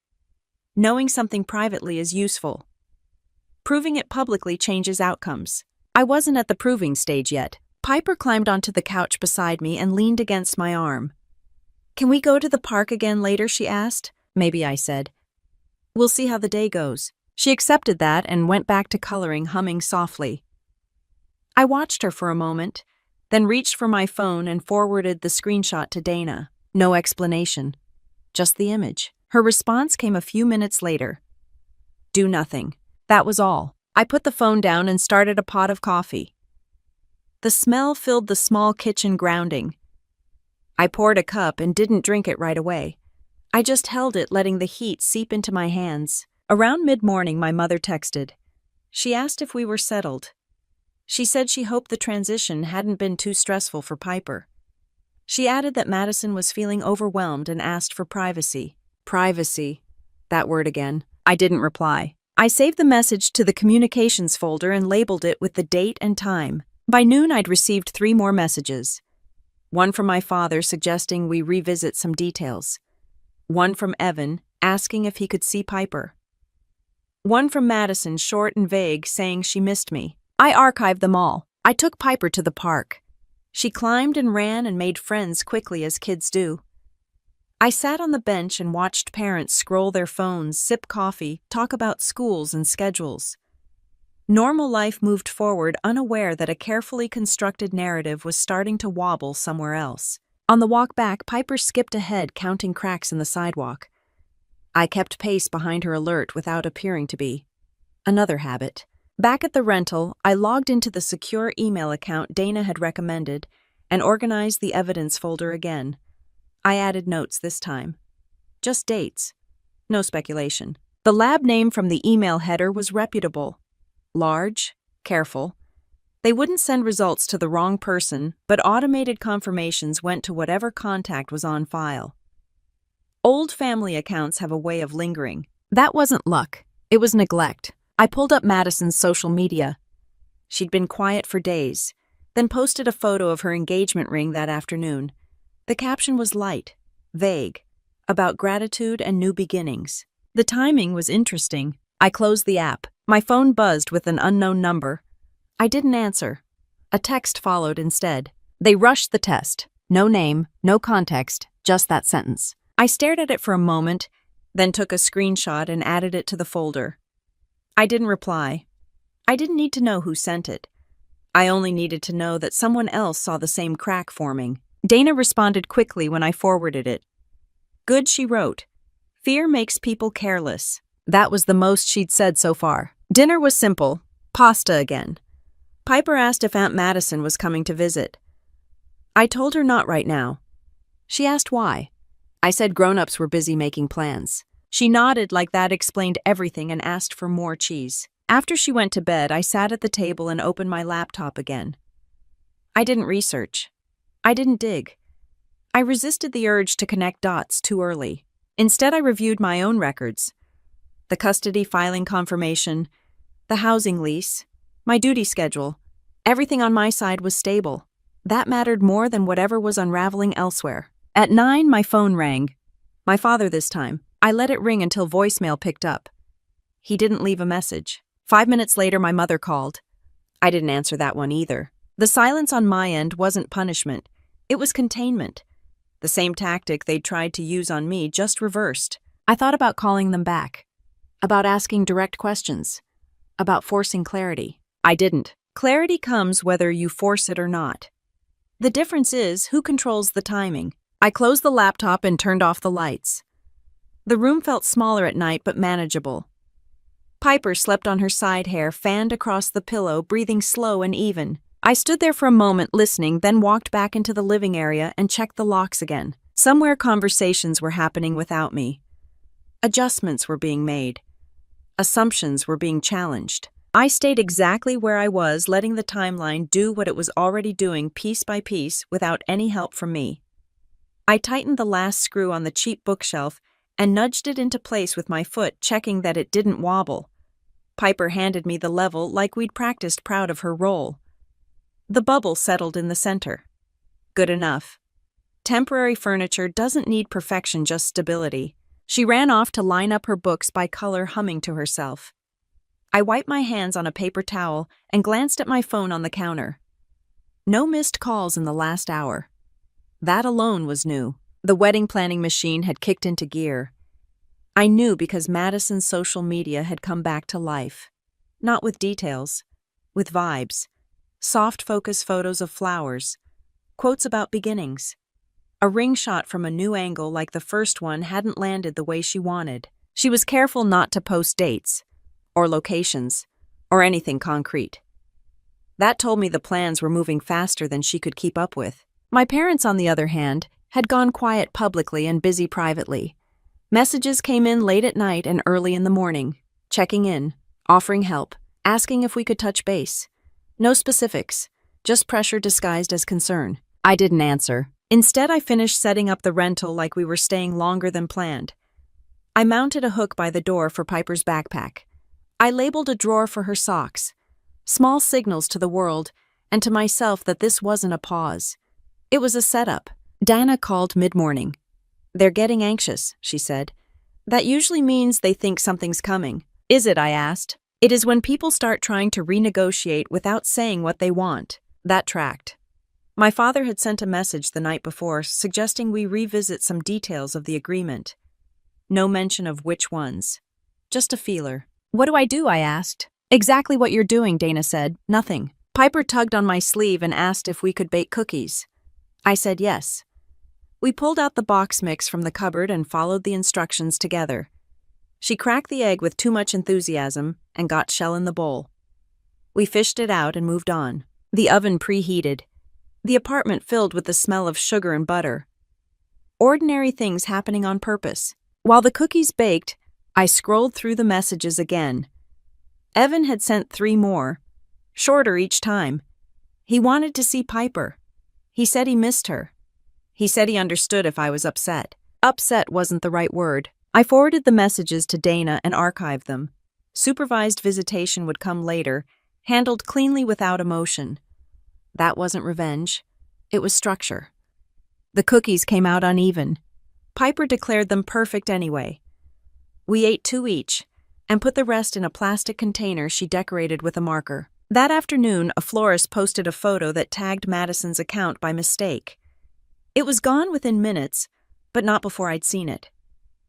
Knowing something privately is useful. Proving it publicly changes outcomes. I wasn't at the proving stage yet. Piper climbed onto the couch beside me and leaned against my arm. "Can we go to the park again later?" she asked. "Maybe," I said. "We'll see how the day goes." She accepted that and went back to coloring, humming softly. I watched her for a moment, then reached for my phone and forwarded the screenshot to Dana. No explanation, just the image. Her response came a few minutes later. "Do nothing." That was all. I put the phone down and started a pot of coffee. The smell filled the small kitchen, grounding. I poured a cup and didn't drink it right away. I just held it, letting the heat seep into my hands. Around mid-morning, my mother texted. She asked if we were settled. She said she hoped the transition hadn't been too stressful for Piper. She added that Madison was feeling overwhelmed and asked for privacy. Privacy. That word again. I didn't reply. I saved the message to the communications folder and labeled it with the date and time. By noon, I'd received 3 more messages. One from my father suggesting we revisit some details. One from Evan asking if he could see Piper. One from Madison, short and vague, saying she missed me. I archived them all. I took Piper to the park. She climbed and ran and made friends quickly, as kids do. I sat on the bench and watched parents scroll their phones, sip coffee, talk about schools and schedules. Normal life moved forward, unaware that a carefully constructed narrative was starting to wobble somewhere else. On the walk back, Piper skipped ahead, counting cracks in the sidewalk. I kept pace behind her, alert without appearing to be. Another habit. Back at the rental, I logged into the secure email account Dana had recommended and organized the evidence folder again. I added notes this time. Just dates. No speculation. The lab name from the email header was reputable. Large, careful. They wouldn't send results to the wrong person, but automated confirmations went to whatever contact was on file. Old family accounts have a way of lingering. That wasn't luck. It was neglect. I pulled up Madison's social media. She'd been quiet for days, then posted a photo of her engagement ring that afternoon. The caption was light, vague, about gratitude and new beginnings. The timing was interesting. I closed the app. My phone buzzed with an unknown number. I didn't answer. A text followed instead. They rushed the test. No name, no context, just that sentence. I stared at it for a moment, then took a screenshot and added it to the folder. I didn't reply. I didn't need to know who sent it. I only needed to know that someone else saw the same crack forming. Dana responded quickly when I forwarded it. Good, she wrote. Fear makes people careless. That was the most she'd said so far. Dinner was simple. Pasta again. Piper asked if Aunt Madison was coming to visit. I told her not right now. She asked why. I said grown-ups were busy making plans. She nodded like that explained everything and asked for more cheese. After she went to bed, I sat at the table and opened my laptop again. I didn't research. I didn't dig. I resisted the urge to connect dots too early. Instead, I reviewed my own records. The custody filing confirmation, the housing lease, my duty schedule. Everything on my side was stable. That mattered more than whatever was unraveling elsewhere. At 9, my phone rang. My father this time. I let it ring until voicemail picked up. He didn't leave a message. 5 minutes later, my mother called. I didn't answer that one either. The silence on my end wasn't punishment. It was containment. The same tactic they'd tried to use on me, just reversed. I thought about calling them back. About asking direct questions. About forcing clarity. I didn't. Clarity comes whether you force it or not. The difference is who controls the timing. I closed the laptop and turned off the lights. The room felt smaller at night but manageable. Piper slept on her side hair, fanned across the pillow, breathing slow and even. I stood there for a moment listening, then walked back into the living area and checked the locks again. Somewhere conversations were happening without me. Adjustments were being made. Assumptions were being challenged. I stayed exactly where I was, letting the timeline do what it was already doing piece by piece without any help from me. I tightened the last screw on the cheap bookshelf and nudged it into place with my foot, checking that it didn't wobble. Piper handed me the level like we'd practiced, proud of her role. The bubble settled in the center. Good enough. Temporary furniture doesn't need perfection, just stability. She ran off to line up her books by color, humming to herself. I wiped my hands on a paper towel and glanced at my phone on the counter. No missed calls in the last hour. That alone was new. The wedding planning machine had kicked into gear. I knew because Madison's social media had come back to life. Not with details, with vibes. Soft focus photos of flowers. Quotes about beginnings. A ring shot from a new angle like the first one hadn't landed the way she wanted. She was careful not to post dates, or locations, or anything concrete. That told me the plans were moving faster than she could keep up with. My parents, on the other hand, had gone quiet publicly and busy privately. Messages came in late at night and early in the morning, checking in, offering help, asking if we could touch base. No specifics, just pressure disguised as concern. I didn't answer. Instead, I finished setting up the rental like we were staying longer than planned. I mounted a hook by the door for Piper's backpack. I labeled a drawer for her socks. Small signals to the world and to myself that this wasn't a pause. It was a setup. Dana called mid-morning. They're getting anxious, she said. That usually means they think something's coming. Is it? I asked. It is when people start trying to renegotiate without saying what they want. That tracked. My father had sent a message the night before suggesting we revisit some details of the agreement. No mention of which ones. Just a feeler. What do I do? I asked. Exactly what you're doing, Dana said. Nothing. Piper tugged on my sleeve and asked if we could bake cookies. I said yes. We pulled out the box mix from the cupboard and followed the instructions together. She cracked the egg with too much enthusiasm and got shell in the bowl. We fished it out and moved on. The oven preheated. The apartment filled with the smell of sugar and butter. Ordinary things happening on purpose. While the cookies baked, I scrolled through the messages again. Evan had sent 3 more, shorter each time. He wanted to see Piper. He said he missed her. He said he understood if I was upset. Upset wasn't the right word. I forwarded the messages to Dana and archived them. Supervised visitation would come later, handled cleanly without emotion. That wasn't revenge. It was structure. The cookies came out uneven. Piper declared them perfect anyway. We ate 2 each, and put the rest in a plastic container she decorated with a marker. That afternoon, a florist posted a photo that tagged Madison's account by mistake. It was gone within minutes, but not before I'd seen it.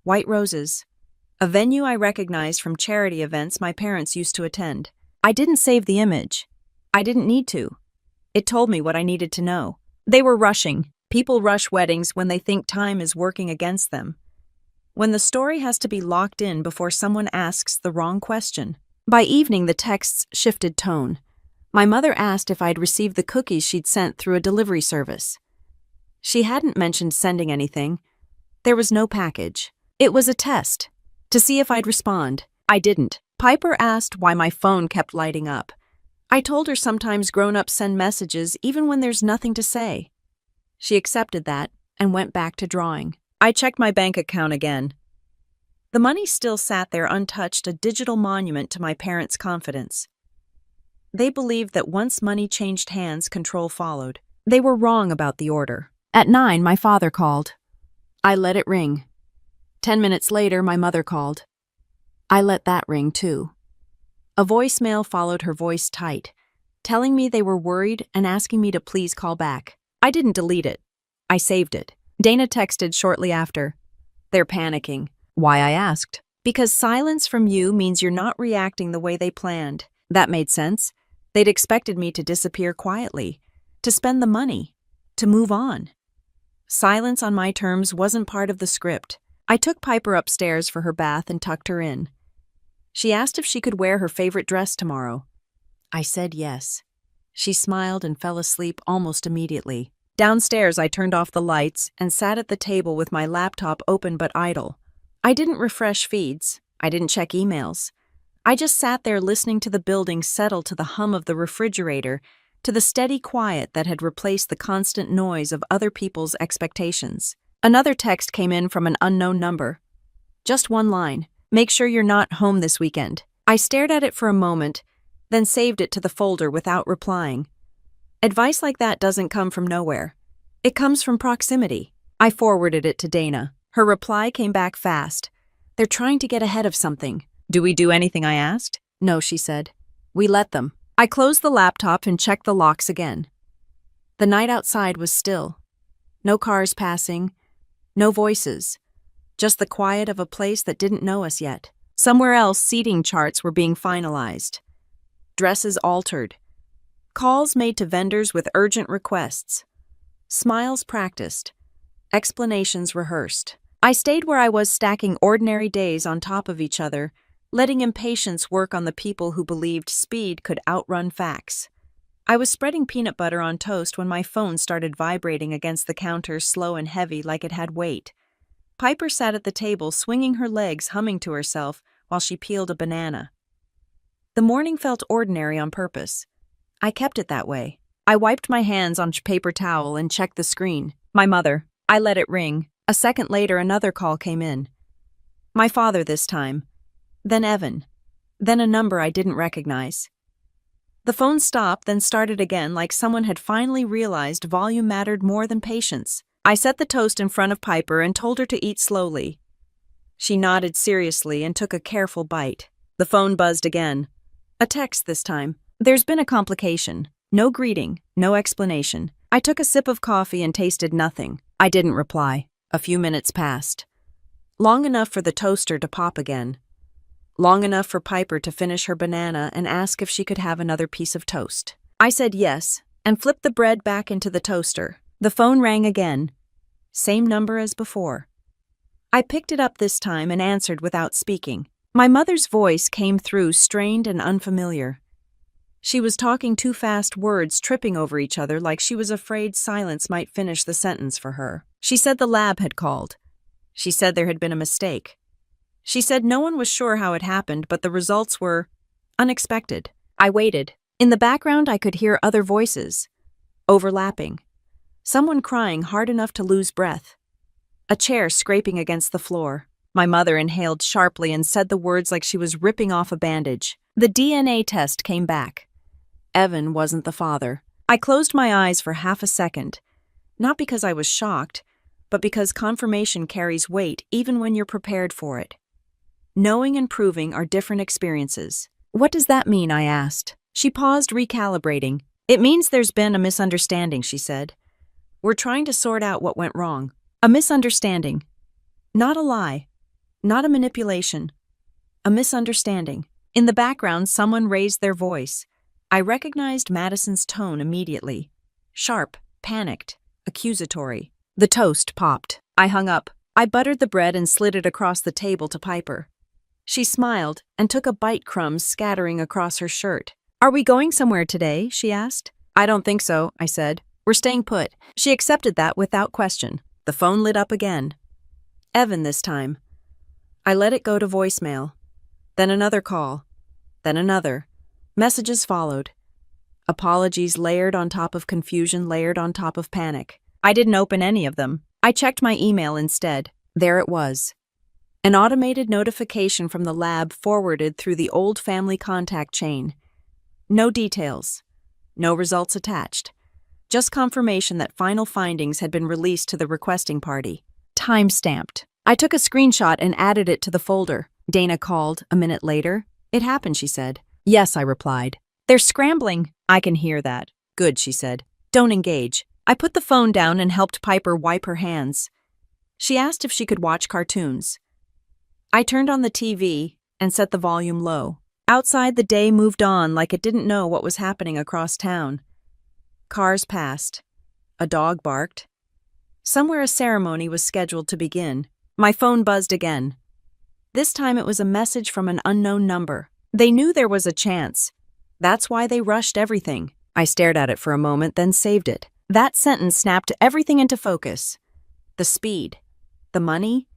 White roses, a venue I recognized from charity events my parents used to attend. I didn't save the image. I didn't need to. It told me what I needed to know. They were rushing. People rush weddings when they think time is working against them. When the story has to be locked in before someone asks the wrong question. By evening, the texts shifted tone. My mother asked if I'd received the cookies she'd sent through a delivery service. She hadn't mentioned sending anything. There was no package. It was a test, to see if I'd respond. I didn't. Piper asked why my phone kept lighting up. I told her sometimes grown-ups send messages even when there's nothing to say. She accepted that and went back to drawing. I checked my bank account again. The money still sat there untouched, a digital monument to my parents' confidence. They believed that once money changed hands, control followed. They were wrong about the order. At 9, my father called. I let it ring. 10 minutes later, my mother called. I let that ring too. A voicemail followed her voice tight, telling me they were worried and asking me to please call back. I didn't delete it. I saved it. Dana texted shortly after. They're panicking. Why, I asked. Because silence from you means you're not reacting the way they planned. That made sense. They'd expected me to disappear quietly, to spend the money, to move on. Silence on my terms wasn't part of the script. I took Piper upstairs for her bath and tucked her in. She asked if she could wear her favorite dress tomorrow. I said yes. She smiled and fell asleep almost immediately. Downstairs, I turned off the lights and sat at the table with my laptop open but idle. I didn't refresh feeds. I didn't check emails. I just sat there listening to the building settle to the hum of the refrigerator, to the steady quiet that had replaced the constant noise of other people's expectations. Another text came in from an unknown number. Just one line. Make sure you're not home this weekend. I stared at it for a moment, then saved it to the folder without replying. Advice like that doesn't come from nowhere. It comes from proximity. I forwarded it to Dana. Her reply came back fast. They're trying to get ahead of something. Do we do anything I asked? No, she said. We let them. I closed the laptop and checked the locks again. The night outside was still. No cars passing, no voices. Just the quiet of a place that didn't know us yet. Somewhere else, seating charts were being finalized. Dresses altered. Calls made to vendors with urgent requests. Smiles practiced. Explanations rehearsed. I stayed where I was, stacking ordinary days on top of each other, letting impatience work on the people who believed speed could outrun facts. I was spreading peanut butter on toast when my phone started vibrating against the counter, slow and heavy like it had weight. Piper sat at the table, swinging her legs, humming to herself while she peeled a banana. The morning felt ordinary on purpose. I kept it that way. I wiped my hands on a paper towel and checked the screen. My mother. I let it ring. A second later, another call came in. My father this time. Then Evan. Then a number I didn't recognize. The phone stopped, then started again like someone had finally realized volume mattered more than patience. I set the toast in front of Piper and told her to eat slowly. She nodded seriously and took a careful bite. The phone buzzed again. A text this time. There's been a complication. No greeting, no explanation. I took a sip of coffee and tasted nothing. I didn't reply. A few minutes passed. Long enough for the toaster to pop again. Long enough for Piper to finish her banana and ask if she could have another piece of toast. I said yes and flipped the bread back into the toaster. The phone rang again. Same number as before. I picked it up this time and answered without speaking. My mother's voice came through, strained and unfamiliar. She was talking too fast, words tripping over each other like she was afraid silence might finish the sentence for her. She said the lab had called. She said there had been a mistake. She said no one was sure how it happened, but the results were unexpected. I waited. In the background, I could hear other voices, overlapping. Someone crying hard enough to lose breath. A chair scraping against the floor. My mother inhaled sharply and said the words like she was ripping off a bandage. The DNA test came back. Evan wasn't the father. I closed my eyes for half a second, not because I was shocked, but because confirmation carries weight even when you're prepared for it. Knowing and proving are different experiences. What does that mean? I asked. She paused, recalibrating. It means there's been a misunderstanding, she said. We're trying to sort out what went wrong. A misunderstanding. Not a lie. Not a manipulation. A misunderstanding. In the background, someone raised their voice. I recognized Madison's tone immediately. Sharp, panicked, accusatory. The toast popped. I hung up. I buttered the bread and slid it across the table to Piper. She smiled and took a bite, crumbs scattering across her shirt. Are we going somewhere today? She asked. I don't think so, I said. We're staying put. She accepted that without question. The phone lit up again. Evan this time. I let it go to voicemail. Then another call. Then another. Messages followed. Apologies layered on top of confusion, layered on top of panic. I didn't open any of them. I checked my email instead. There it was. An automated notification from the lab forwarded through the old family contact chain. No details. No results attached. Just confirmation that final findings had been released to the requesting party. Time-stamped. I took a screenshot and added it to the folder. Dana called a minute later. It happened, she said. Yes, I replied. They're scrambling. I can hear that. Good, she said. Don't engage. I put the phone down and helped Piper wipe her hands. She asked if she could watch cartoons. I turned on the TV and set the volume low. Outside, the day moved on like it didn't know what was happening across town. Cars passed. A dog barked. Somewhere a ceremony was scheduled to begin. My phone buzzed again. This time it was a message from an unknown number. They knew there was a chance. That's why they rushed everything. I stared at it for a moment, then saved it. That sentence snapped everything into focus. The speed. The money.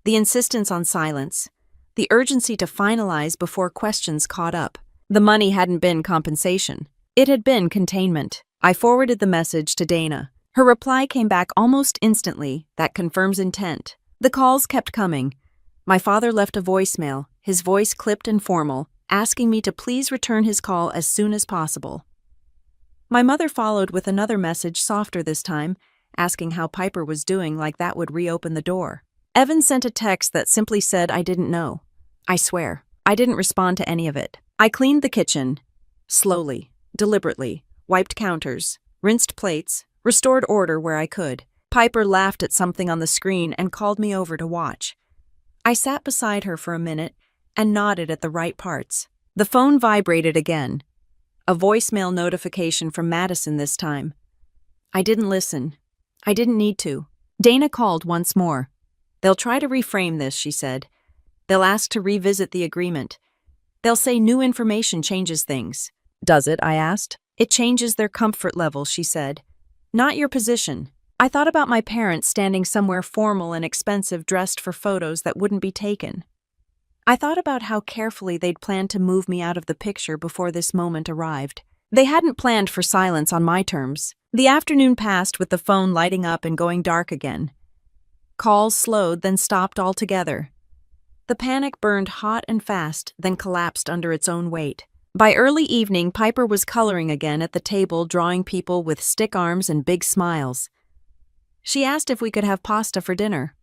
The insistence on silence. The urgency to finalize before questions caught up. The money hadn't been compensation. It had been containment. I forwarded the message to Dana. Her reply came back almost instantly. That confirms intent. The calls kept coming. My father left a voicemail, his voice clipped and formal, asking me to please return his call as soon as possible. My mother followed with another message, softer this time, asking how Piper was doing, like that would reopen the door. Evan sent a text that simply said I didn't know. I swear, I didn't respond to any of it. I cleaned the kitchen. Slowly, deliberately, wiped counters, rinsed plates, restored order where I could. Piper laughed at something on the screen and called me over to watch. I sat beside her for a minute and nodded at the right parts. The phone vibrated again. A voicemail notification from Madison this time. I didn't listen. I didn't need to. Dana called once more. They'll try to reframe this, she said. They'll ask to revisit the agreement. They'll say new information changes things. Does it? I asked. It changes their comfort level, she said. Not your position. I thought about my parents standing somewhere formal and expensive, dressed for photos that wouldn't be taken. I thought about how carefully they'd planned to move me out of the picture before this moment arrived. They hadn't planned for silence on my terms. The afternoon passed with the phone lighting up and going dark again. Calls slowed, then stopped altogether. The panic burned hot and fast, then collapsed under its own weight. By early evening, Piper was coloring again at the table, drawing people with stick arms and big smiles. She asked if we could have pasta for dinner.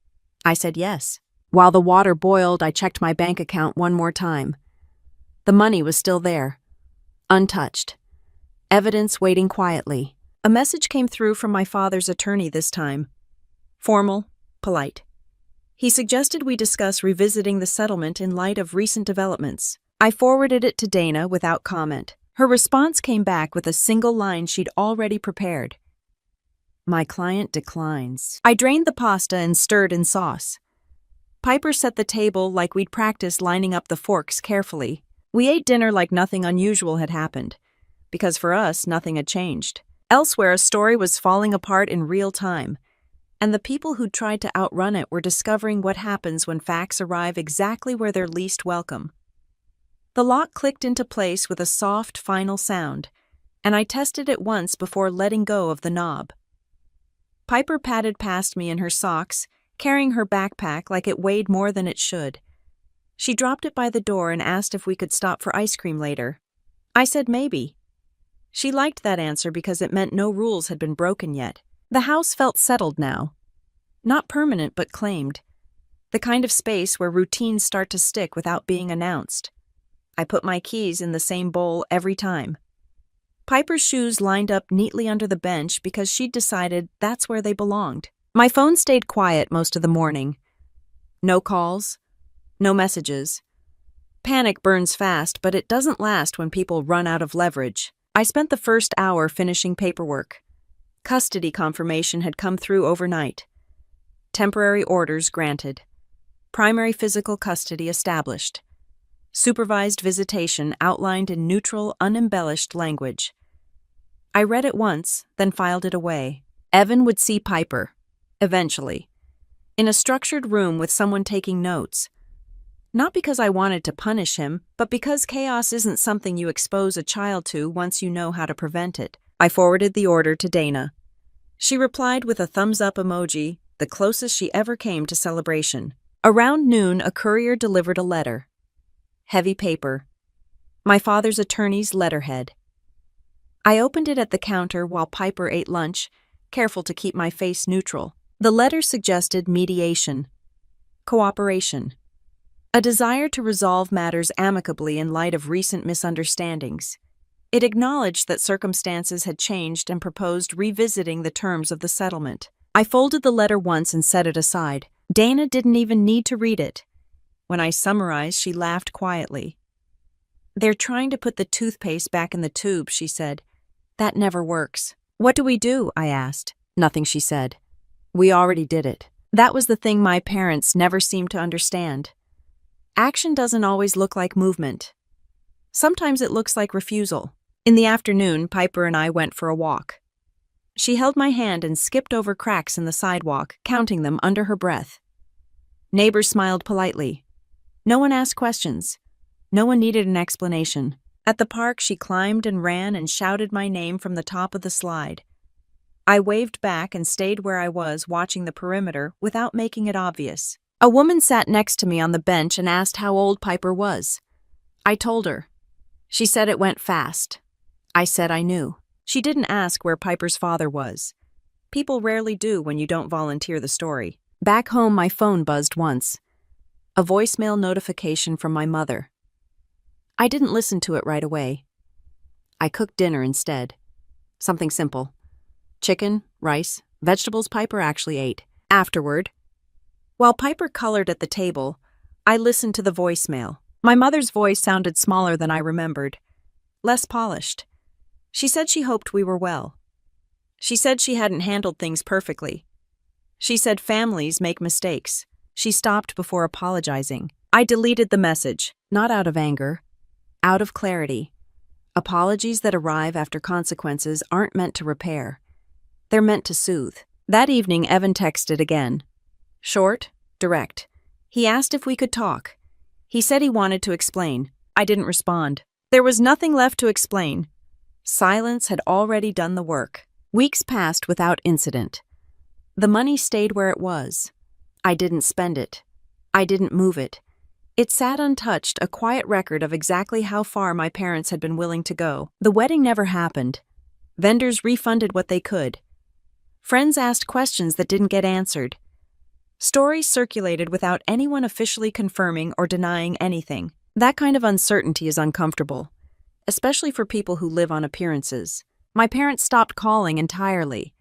I said yes. While the water boiled, I checked my bank account one more time. The money was still there, untouched. Evidence waiting quietly. A message came through from my father's attorney this time. Formal, polite. He suggested we discuss revisiting the settlement in light of recent developments. I forwarded it to Dana without comment. Her response came back with a single line she'd already prepared. My client declines. I drained the pasta and stirred in sauce. Piper set the table like we'd practiced lining up the forks carefully. We ate dinner like nothing unusual had happened, because for us, nothing had changed. Elsewhere, a story was falling apart in real time, and the people who'd tried to outrun it were discovering what happens when facts arrive exactly where they're least welcome. The lock clicked into place with a soft, final sound, and I tested it once before letting go of the knob. Piper padded past me in her socks, carrying her backpack like it weighed more than it should. She dropped it by the door and asked if we could stop for ice cream later. I said maybe. She liked that answer because it meant no rules had been broken yet. The house felt settled now. Not permanent, but claimed. The kind of space where routines start to stick without being announced. I put my keys in the same bowl every time. Piper's shoes lined up neatly under the bench because she'd decided that's where they belonged. My phone stayed quiet most of the morning. No calls, no messages. Panic burns fast, but it doesn't last when people run out of leverage. I spent the first hour finishing paperwork. Custody confirmation had come through overnight. Temporary orders granted. Primary physical custody established. Supervised visitation outlined in neutral, unembellished language. I read it once, then filed it away. Evan would see Piper, eventually, in a structured room with someone taking notes. Not because I wanted to punish him, but because chaos isn't something you expose a child to once you know how to prevent it. I forwarded the order to Dana. She replied with a thumbs-up emoji, the closest she ever came to celebration. Around noon, a courier delivered a letter. Heavy paper. My father's attorney's letterhead. I opened it at the counter while Piper ate lunch, careful to keep my face neutral. The letter suggested mediation, cooperation, a desire to resolve matters amicably in light of recent misunderstandings. It acknowledged that circumstances had changed and proposed revisiting the terms of the settlement. I folded the letter once and set it aside. Dana didn't even need to read it. When I summarized, she laughed quietly. "They're trying to put the toothpaste back in the tube," she said. "That never works." "What do we do?" I asked. "Nothing," she said. "We already did it." That was the thing my parents never seemed to understand. Action doesn't always look like movement. Sometimes it looks like refusal. In the afternoon, Piper and I went for a walk. She held my hand and skipped over cracks in the sidewalk, counting them under her breath. Neighbors smiled politely. No one asked questions. No one needed an explanation. At the park, she climbed and ran and shouted my name from the top of the slide. I waved back and stayed where I was, watching the perimeter without making it obvious. A woman sat next to me on the bench and asked how old Piper was. I told her. She said it went fast. I said I knew. She didn't ask where Piper's father was. People rarely do when you don't volunteer the story. Back home, my phone buzzed once. A voicemail notification from my mother. I didn't listen to it right away. I cooked dinner instead. Something simple. Chicken, rice, vegetables Piper actually ate. Afterward, while Piper colored at the table, I listened to the voicemail. My mother's voice sounded smaller than I remembered, less polished. She said she hoped we were well. She said she hadn't handled things perfectly. She said families make mistakes. She stopped before apologizing. I deleted the message, not out of anger, out of clarity. Apologies that arrive after consequences aren't meant to repair. They're meant to soothe. That evening, Evan texted again. Short, direct. He asked if we could talk. He said he wanted to explain. I didn't respond. There was nothing left to explain. Silence had already done the work. Weeks passed without incident. The money stayed where it was. I didn't spend it. I didn't move it. It sat untouched, a quiet record of exactly how far my parents had been willing to go. The wedding never happened. Vendors refunded what they could. Friends asked questions that didn't get answered. Stories circulated without anyone officially confirming or denying anything. That kind of uncertainty is uncomfortable, especially for people who live on appearances. My parents stopped calling entirely.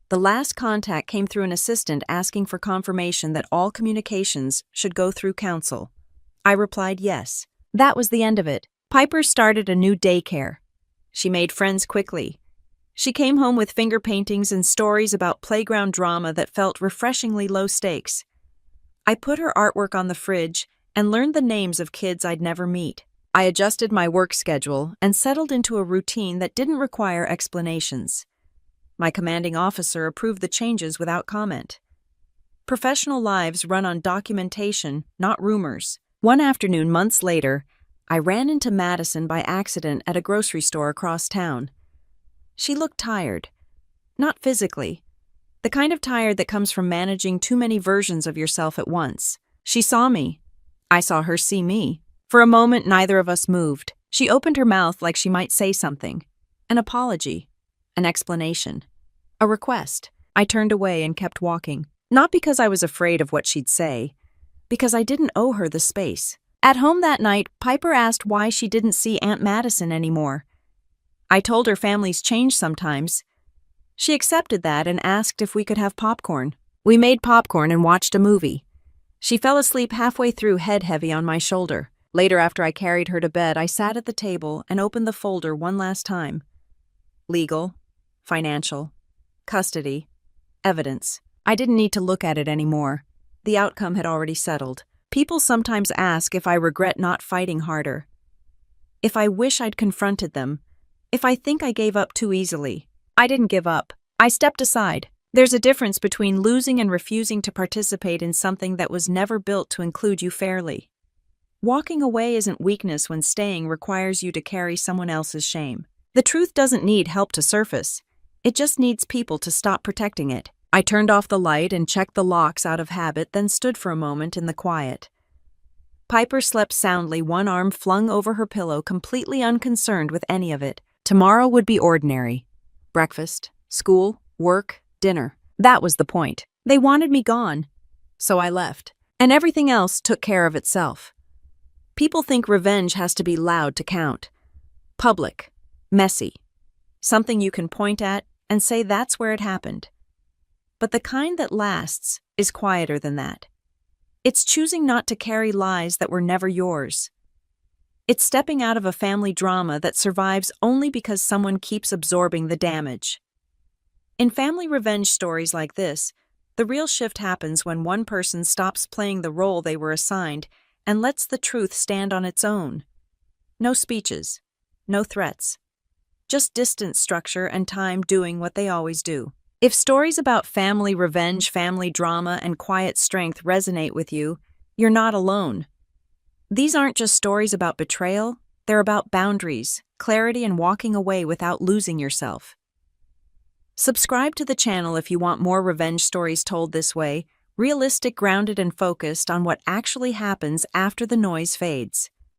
The last contact came through an assistant asking for confirmation that all communications should go through counsel. I replied yes. That was the end of it. Piper started a new daycare. She made friends quickly. She came home with finger paintings and stories about playground drama that felt refreshingly low stakes. I put her artwork on the fridge and learned the names of kids I'd never meet. I adjusted my work schedule and settled into a routine that didn't require explanations. My commanding officer approved the changes without comment. Professional lives run on documentation, not rumors. One afternoon, months later, I ran into Madison by accident at a grocery store across town. She looked tired. Not physically, The kind of tired that comes from managing too many versions of yourself at once. She saw me. I saw her see me. For a moment, neither of us moved. She opened her mouth like she might say something. An apology. An explanation. A request. I turned away and kept walking. Not because I was afraid of what she'd say, because I didn't owe her the space. At home that night, Piper asked why she didn't see Aunt Madison anymore. I told her families change sometimes. She accepted that and asked if we could have popcorn. We made popcorn and watched a movie. She fell asleep halfway through, head heavy on my shoulder. Later, after I carried her to bed, I sat at the table and opened the folder one last time. Legal, financial, custody, evidence. I didn't need to look at it anymore. The outcome had already settled. People sometimes ask if I regret not fighting harder. If I wish I'd confronted them. If I think I gave up too easily. I didn't give up. I stepped aside. There's a difference between losing and refusing to participate in something that was never built to include you fairly. Walking away isn't weakness when staying requires you to carry someone else's shame. The truth doesn't need help to surface. It just needs people to stop protecting it. I turned off the light and checked the locks out of habit, then stood for a moment in the quiet. Piper slept soundly, one arm flung over her pillow, completely unconcerned with any of it. Tomorrow would be ordinary. Breakfast, school, work, dinner. That was the point. They wanted me gone. So I left. And everything else took care of itself. People think revenge has to be loud to count. Public. Messy. Something you can point at and say that's where it happened. But the kind that lasts is quieter than that. It's choosing not to carry lies that were never yours. It's stepping out of a family drama that survives only because someone keeps absorbing the damage. In family revenge stories like this, the real shift happens when one person stops playing the role they were assigned and lets the truth stand on its own. No speeches, no threats. Just distance, structure, and time doing what they always do. If stories about family revenge, family drama, and quiet strength resonate with you, you're not alone. These aren't just stories about betrayal, they're about boundaries, clarity, and walking away without losing yourself. Subscribe to the channel if you want more revenge stories told this way, realistic, grounded, and focused on what actually happens after the noise fades.